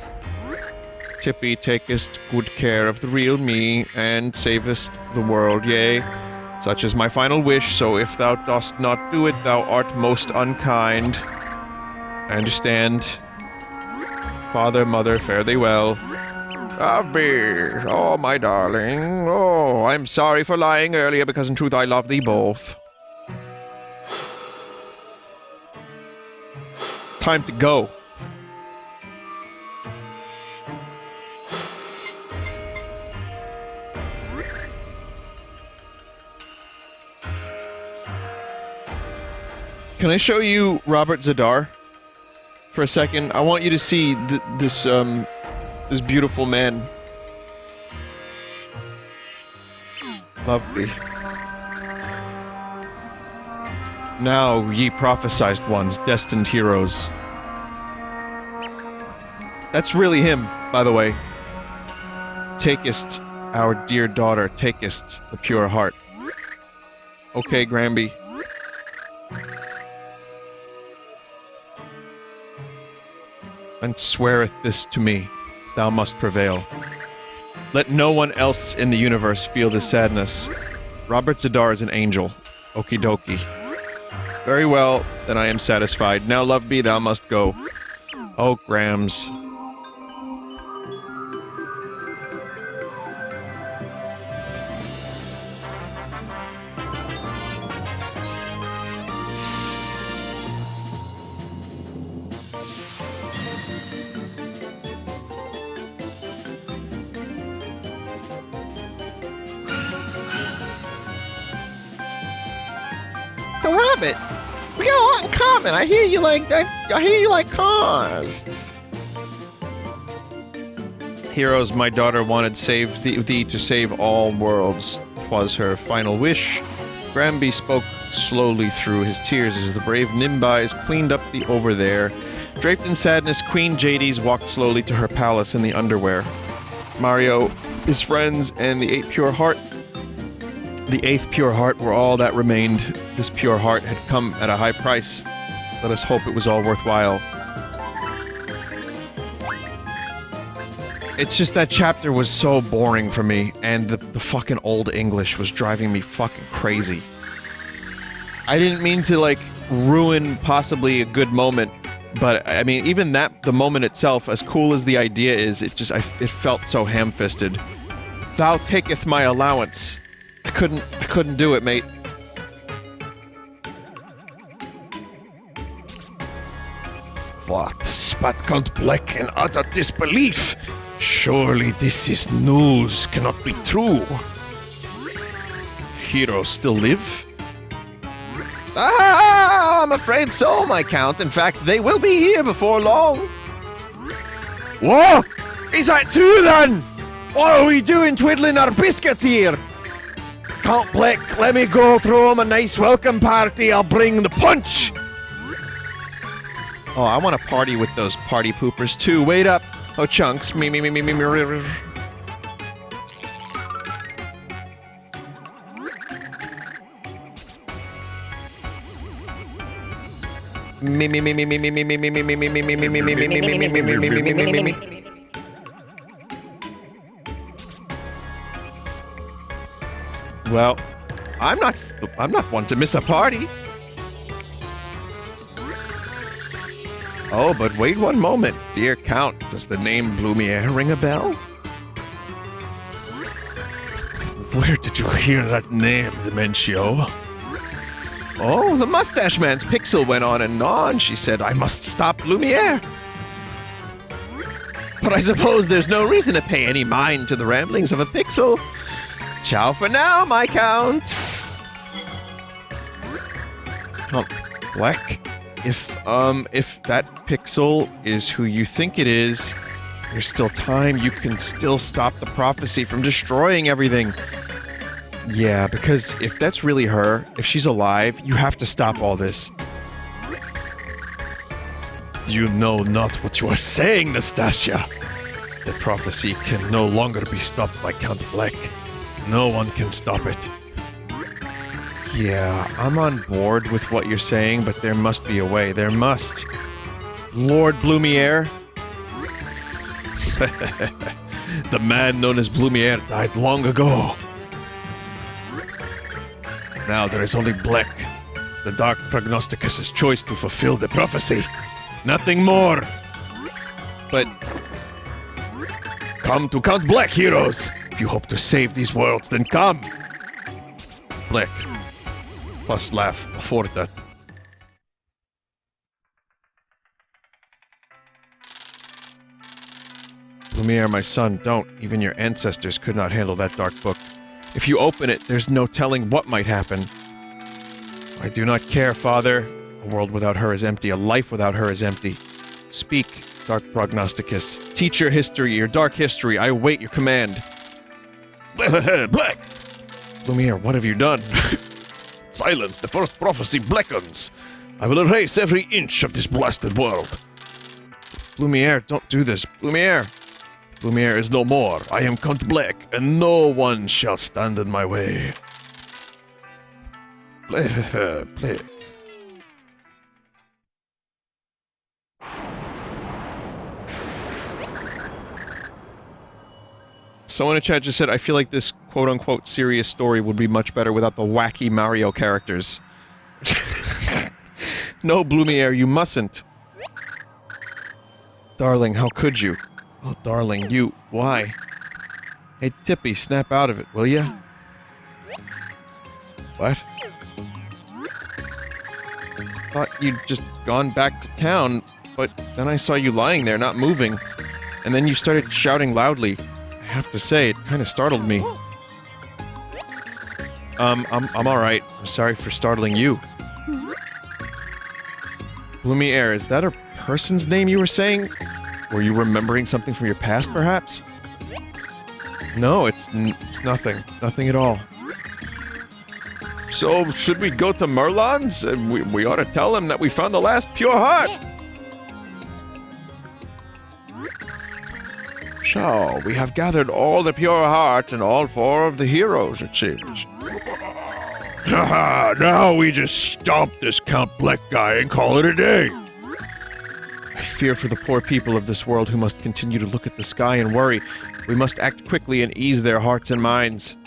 Tippy, takest good care of the real me, and savest the world, yea. Such is my final wish, so if thou dost not do it, thou art most unkind. I understand. Father, mother, fare thee well. Luvbi, oh my darling. Oh, I'm sorry for lying earlier, because in truth I love thee both. Time to go. Can I show you Robert Zadar for a second? I want you to see this beautiful man. Lovely. Now, ye prophesized ones, destined heroes. That's really him, by the way. Takest our dear daughter, takest the pure heart. Okay, Grambi. And sweareth this to me, thou must prevail. Let no one else in the universe feel this sadness. Robert Zadar is an angel. Okie dokie. Very well, then I am satisfied. Now, Luvbi, thou must go. Oh, Grams. So, Robert, we got a lot in common. I hear you like cars. Heroes, my daughter wanted thee to save all worlds. 'Twas her final wish. Grambi spoke slowly through his tears as the brave Nimbis cleaned up the over there. Draped in sadness, Queen Jades walked slowly to her palace in the underwear. Mario, his friends, and the eighth pure heart were all that remained. This pure heart had come at a high price. Let us hope it was all worthwhile. It's just that chapter was so boring for me, and the fucking old English was driving me fucking crazy. I didn't mean to, like, ruin possibly a good moment, but, I mean, even the moment itself, as cool as the idea is, it felt so ham-fisted. Thou taketh my allowance. I couldn't do it, mate. What? Spat Count Bleck in utter disbelief. Surely this is news, cannot be true. Heroes still live? Ah, I'm afraid so, my Count. In fact, they will be here before long. Whoa! Is that true, then? What are we doing twiddling our biscuits here? Count Bleck, let me go throw him a nice welcome party. I'll bring the punch. Oh, I want to party with those party poopers too. Wait up. Oh, chunks. Me. Well, I'm not one to miss a party. Oh, but wait one moment, dear Count. Does the name Blumiere ring a bell? Where did you hear that name, Dementio? Oh, the mustache man's pixel went on and on. She said, I must stop Blumiere. But I suppose there's no reason to pay any mind to the ramblings of a pixel. Ciao for now, my Count. Oh, Bleck. If that pixel is who you think it is, there's still time. You can still stop the prophecy from destroying everything. Yeah, because if that's really her, if she's alive, you have to stop all this. You know not what you are saying, Nastasia. The prophecy can no longer be stopped by Count Bleck. No one can stop it. Yeah, I'm on board with what you're saying, but there must be a way. There must. Lord Blumiere. The man known as Blumiere died long ago. Now there is only Bleck, the Dark Prognosticus's choice to fulfill the prophecy. Nothing more. But come to Count Bleck, heroes! If you hope to save these worlds, then come! Bleck. Plus laugh before that. Lumiere, my son, don't. Even your ancestors could not handle that dark book. If you open it, there's no telling what might happen. I do not care, father. A world without her is empty. A life without her is empty. Speak, Dark Prognosticus. Teach your history, your dark history. I await your command. Bleck! Lumiere, what have you done? Silence, the first prophecy blackens. I will erase every inch of this blasted world. Lumiere, don't do this. Lumiere! Lumiere is no more. I am Count Bleck, and no one shall stand in my way. Bleck. Someone in chat just said, I feel like this quote-unquote serious story would be much better without the wacky Mario characters. No, Blumiere, you mustn't. Darling, how could you? Oh, darling, you... why? Hey, Tippy, snap out of it, will ya? What? Thought you'd just gone back to town, but then I saw you lying there, not moving, and then you started shouting loudly. I have to say, it kind of startled me. I'm alright. I'm sorry for startling you. Blumiere, is that a person's name you were saying? Were you remembering something from your past, perhaps? No, it's nothing. Nothing at all. So, should we go to Merlin's? We ought to tell him that we found the last pure heart. So, we have gathered all the pure hearts and all 4 of the heroes, it seems. Haha, now we just stomp this Count Bleck guy and call it a day. I fear for the poor people of this world who must continue to look at the sky and worry. We must act quickly and ease their hearts and minds.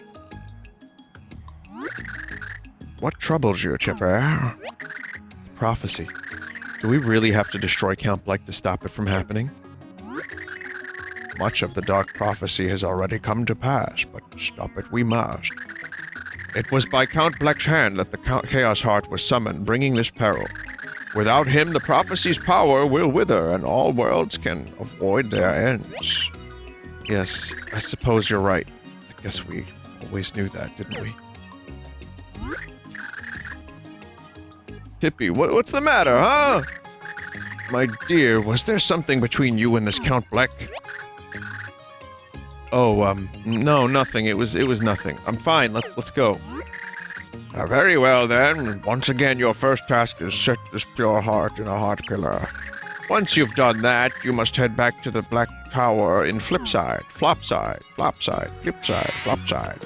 What troubles you, Chipper? The prophecy. Do we really have to destroy Count Bleck to stop it from happening? Much of the dark prophecy has already come to pass, but stop it we must. It was by Count Bleck's hand that the Chaos Heart was summoned, bringing this peril. Without him, the prophecy's power will wither, and all worlds can avoid their ends. Yes, I suppose you're right. I guess we always knew that, didn't we? Tippy, what's the matter, huh? My dear, was there something between you and this Count Bleck? Oh, no, nothing. It was nothing. I'm fine. Let's go. Very well, then. Once again, your first task is set this pure heart in a heart pillar. Once you've done that, you must head back to the Black Tower in Flipside, Flopside, Flopside, Flipside, Flopside.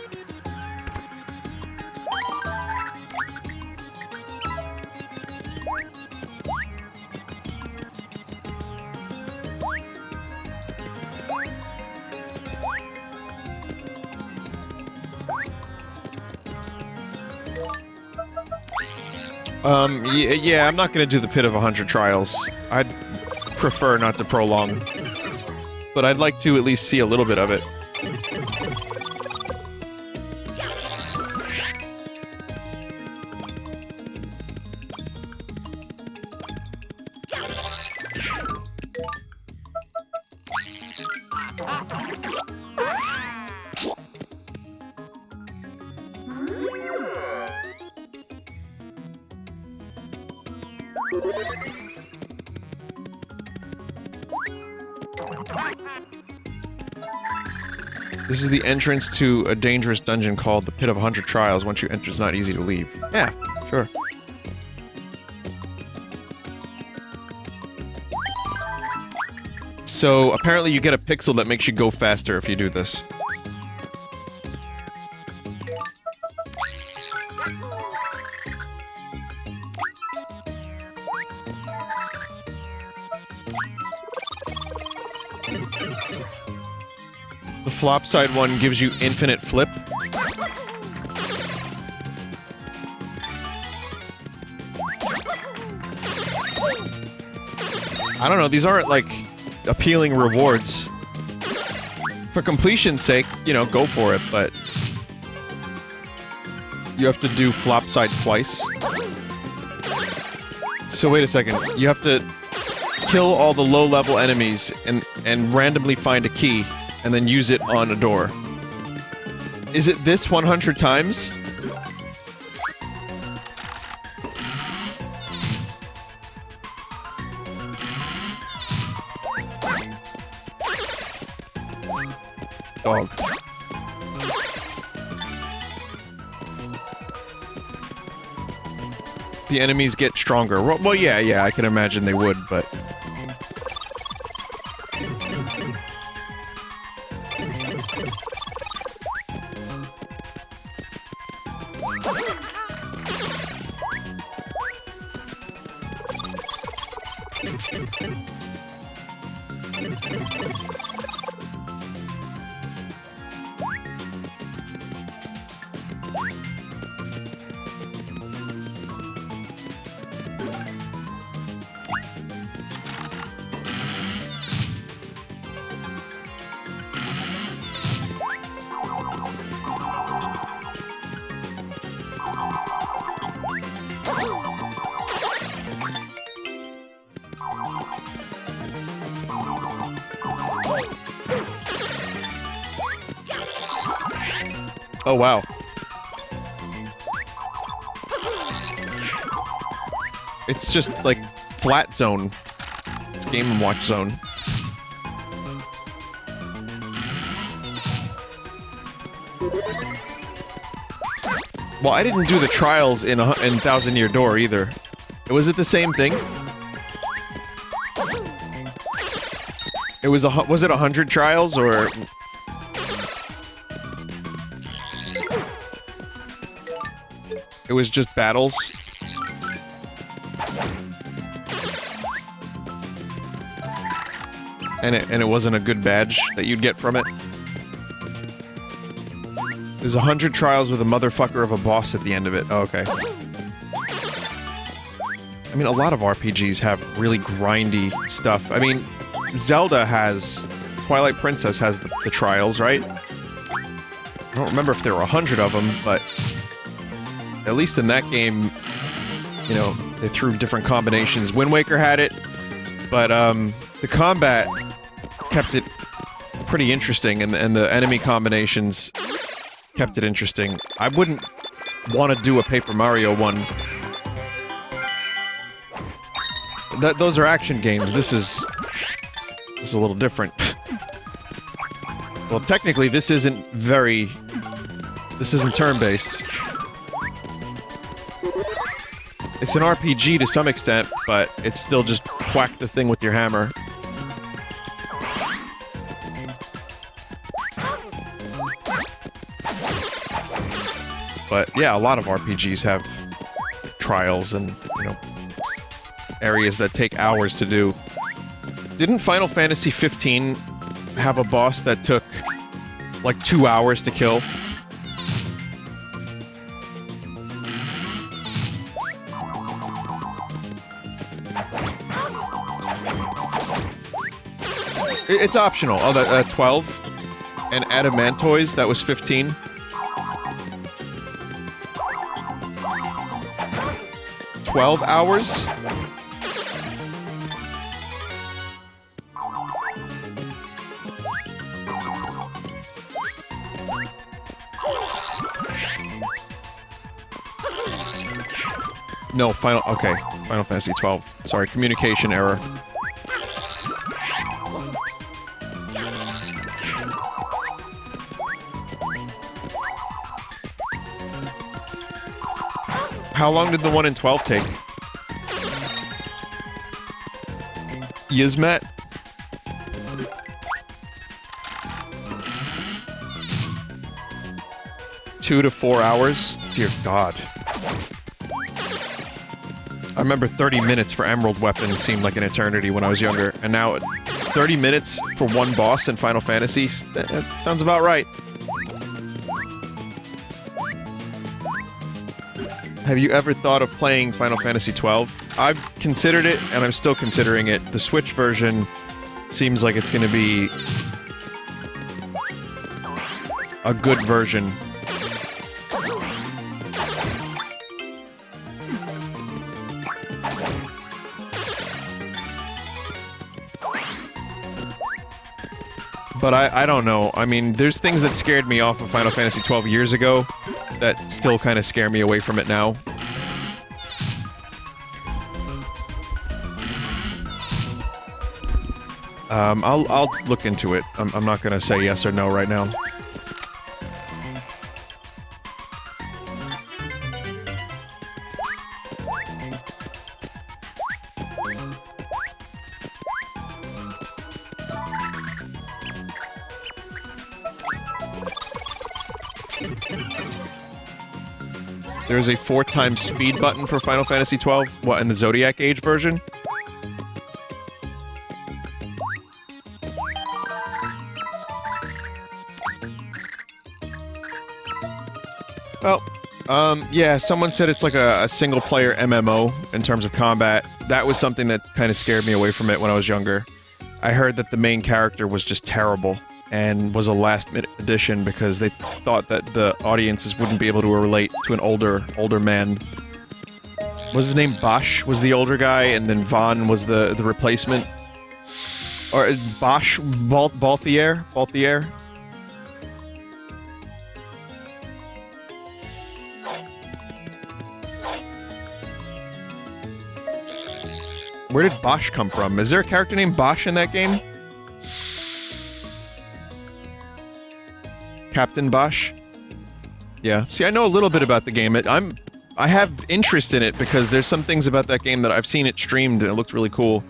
Yeah, I'm not gonna do the Pit of 100 Trials. I'd prefer not to prolong. But I'd like to at least see a little bit of it. This is the entrance to a dangerous dungeon called the Pit of 100 Trials. Once you enter, it's not easy to leave. Yeah, sure. So, apparently you get a pixel that makes you go faster if you do this. The flop side one gives you infinite flip. I don't know, these aren't, like, appealing rewards. For completion's sake, you know, go for it, but... you have to do flop side twice. So wait a second, you have to kill all the low-level enemies and randomly find a key, and then use it on a door. Is it this 100 times? Dog. The enemies get stronger. Well, yeah, I can imagine they would, but... Oh, wow. It's just, like, flat zone. It's Game & Watch zone. Well, I didn't do the trials in Thousand Year Door, either. Was it the same thing? It was was it 100 trials, or... it was just battles? And it wasn't a good badge that you'd get from it? There's 100 trials with a motherfucker of a boss at the end of it. Oh, okay. I mean, a lot of RPGs have really grindy stuff. I mean, Zelda has... Twilight Princess has the trials, right? I don't remember if there were 100 of them, but... at least in that game, you know, they threw different combinations. Wind Waker had it, but, the combat kept it pretty interesting, and the enemy combinations kept it interesting. I wouldn't want to do a Paper Mario one. Those are action games. This is a little different. Well, technically, this isn't turn-based. It's an RPG to some extent, but it's still just whack the thing with your hammer. But yeah, a lot of RPGs have trials and, you know, areas that take hours to do. Didn't Final Fantasy 15 have a boss that took like 2 hours to kill? It's optional. Oh, the 12 and Adamantoise, that was 15. $12 hours? No, okay. Final Fantasy 12. Sorry, communication error. How long did the one in 12 take? Yizmet? Two to 4 hours? Dear God. I remember 30 minutes for Emerald Weapon seemed like an eternity when I was younger, and now 30 minutes for one boss in Final Fantasy? That sounds about right. Have you ever thought of playing Final Fantasy XII? I've considered it, and I'm still considering it. The Switch version seems like it's going to be a good version. But I don't know. I mean, there's things that scared me off of Final Fantasy XII years ago that still kind of scare me away from it now. I'll look into it. I'm not gonna say yes or no right now. There's a 4x speed button for Final Fantasy XII. What, in the Zodiac Age version? Well, yeah, someone said it's like a single-player MMO in terms of combat. That was something that kind of scared me away from it when I was younger. I heard that the main character was just terrible and was a last-minute addition because they thought that the audiences wouldn't be able to relate to an older man. Was his name Bosch was the older guy, and then Vaughn was the replacement? Or Bosch? Balthier? Where did Bosch come from? Is there a character named Bosch in that game? Captain Bosch? Yeah. See, I know a little bit about the game. I have interest in it because there's some things about that game that I've seen it streamed and it looked really cool.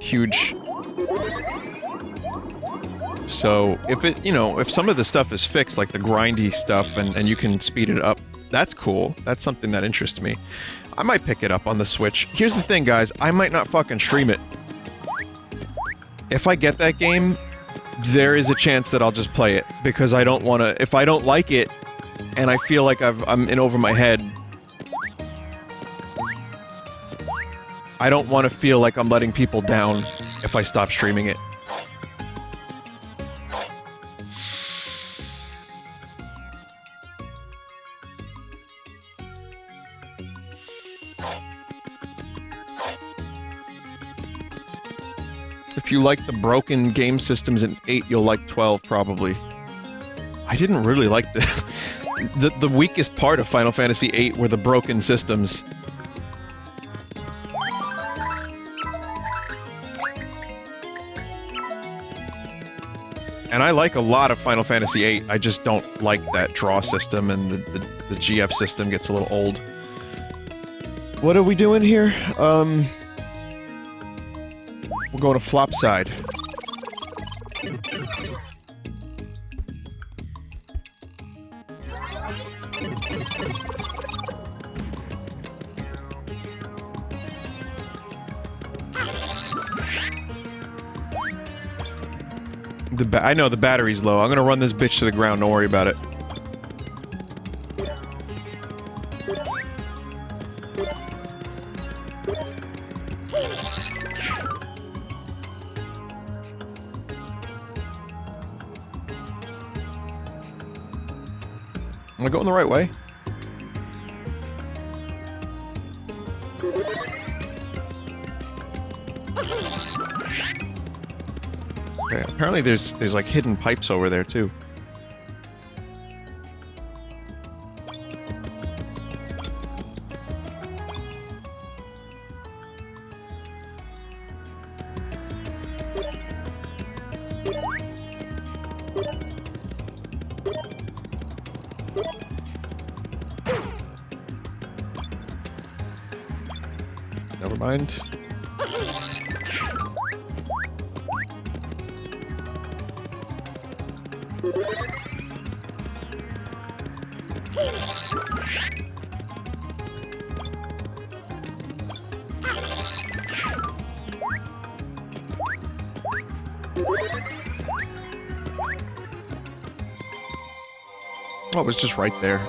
Huge. So, if it, you know, if some of the stuff is fixed, like the grindy stuff, and you can speed it up, that's cool. That's something that interests me. I might pick it up on the Switch. Here's the thing, guys. I might not fucking stream it. If I get that game, there is a chance that I'll just play it, because I don't want to... If I don't like it, and I feel like I'm in over my head, I don't want to feel like I'm letting people down if I stop streaming it. If you like the broken game systems in 8, you'll like 12, probably. I didn't really like the weakest part of Final Fantasy 8 were the broken systems. And I like a lot of Final Fantasy 8, I just don't like that draw system, and the GF system gets a little old. What are we doing here? We're going to flop side. I know the battery's low. I'm gonna run this bitch to the ground, don't worry about it. Am I going the right way? Okay, apparently there's like hidden pipes over there too. Never mind. Oh, it was just right there.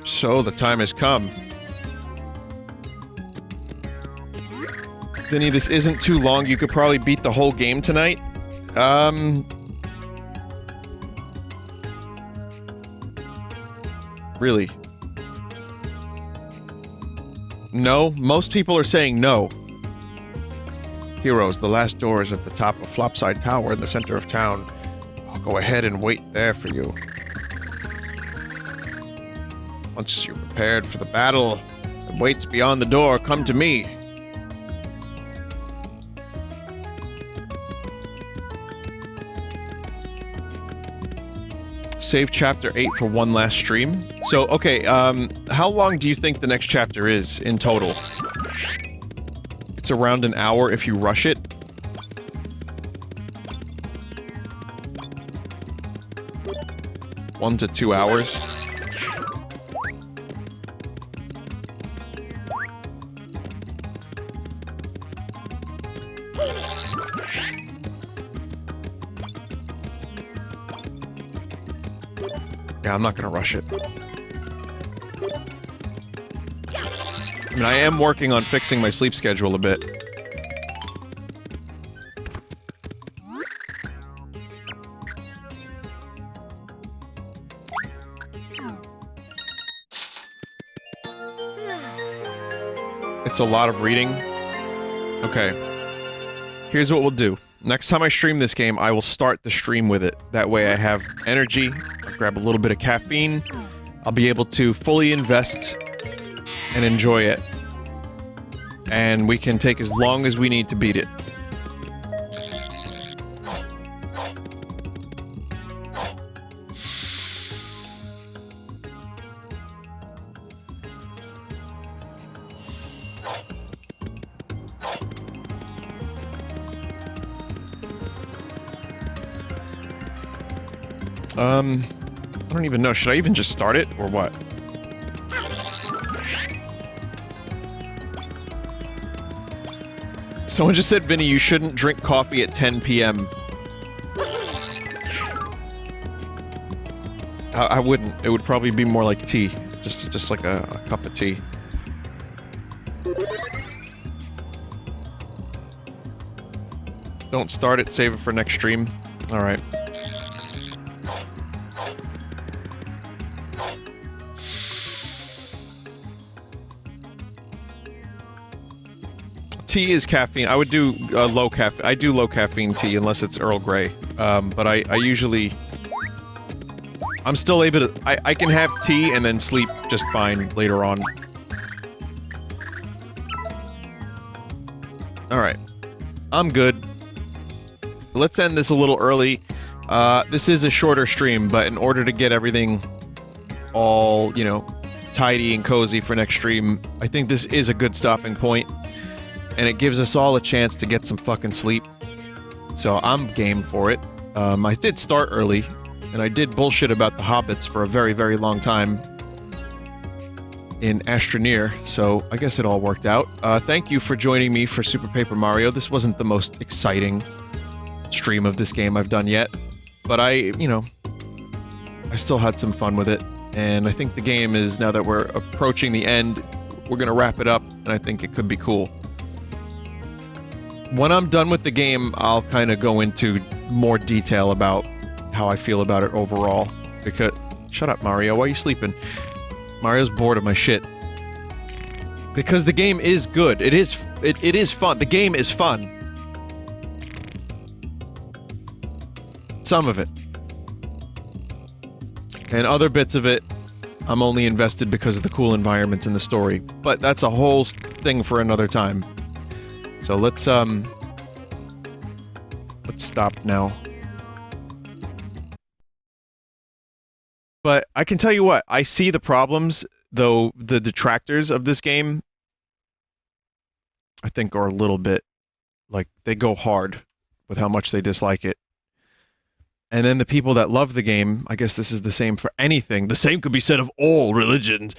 So, the time has come. Vinny, this isn't too long. You could probably beat the whole game tonight. Really? No? Most people are saying no. Heroes, the last door is at the top of Flopside Tower in the center of town. I'll go ahead and wait there for you. Once you're prepared for the battle that waits beyond the door, come to me. Save chapter 8 for one last stream. So, okay, how long do you think the next chapter is in total? It's around an hour if you rush it. One to 2 hours. Yeah, I'm not gonna rush it. I mean, I am working on fixing my sleep schedule a bit. It's a lot of reading. Okay. Here's what we'll do. Next time I stream this game, I will start the stream with it. That way I have energy, I'll grab a little bit of caffeine, I'll be able to fully invest and enjoy it. And we can take as long as we need to beat it. I don't even know. Should I even just start it, or what? Someone just said, Vinny, you shouldn't drink coffee at 10 p.m. I wouldn't. It would probably be more like tea. Just like a cup of tea. Don't start it, save it for next stream. Alright. Tea is caffeine. I would do low caffeine. I do low caffeine tea unless it's Earl Grey. But I usually... I'm still able to... I can have tea and then sleep just fine later on. Alright. I'm good. Let's end this a little early. This is a shorter stream, but in order to get everything all, you know, tidy and cozy for next stream, I think this is a good stopping point. And it gives us all a chance to get some fucking sleep. So I'm game for it. I did start early, and I did bullshit about the hobbits for a very, very long time in Astroneer, so I guess it all worked out. Thank you for joining me for Super Paper Mario. This wasn't the most exciting stream of this game I've done yet, but I still had some fun with it, and I think the game is, now that we're approaching the end, we're gonna wrap it up, and I think it could be cool. When I'm done with the game, I'll kind of go into more detail about how I feel about it overall, Shut up, Mario. Why are you sleeping? Mario's bored of my shit. Because the game is good. It is fun. The game is fun. Some of it. And other bits of it, I'm only invested because of the cool environments in the story. But that's a whole thing for another time. So let's stop now. But I can tell you what, I see the problems, though the detractors of this game, I think, are a little bit, like, they go hard with how much they dislike it. And then the people that love the game, I guess this is the same for anything. The same could be said of all religions.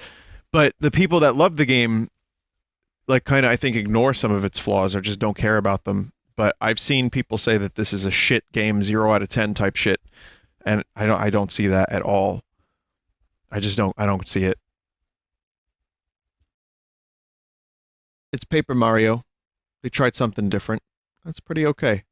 But the people that love the game, like, kind of, I think, ignore some of its flaws or just don't care about them. But I've seen people say that this is a shit game, 0 out of 10 type shit. And I don't see that at all. I don't see it. It's Paper Mario. They tried something different. That's pretty okay.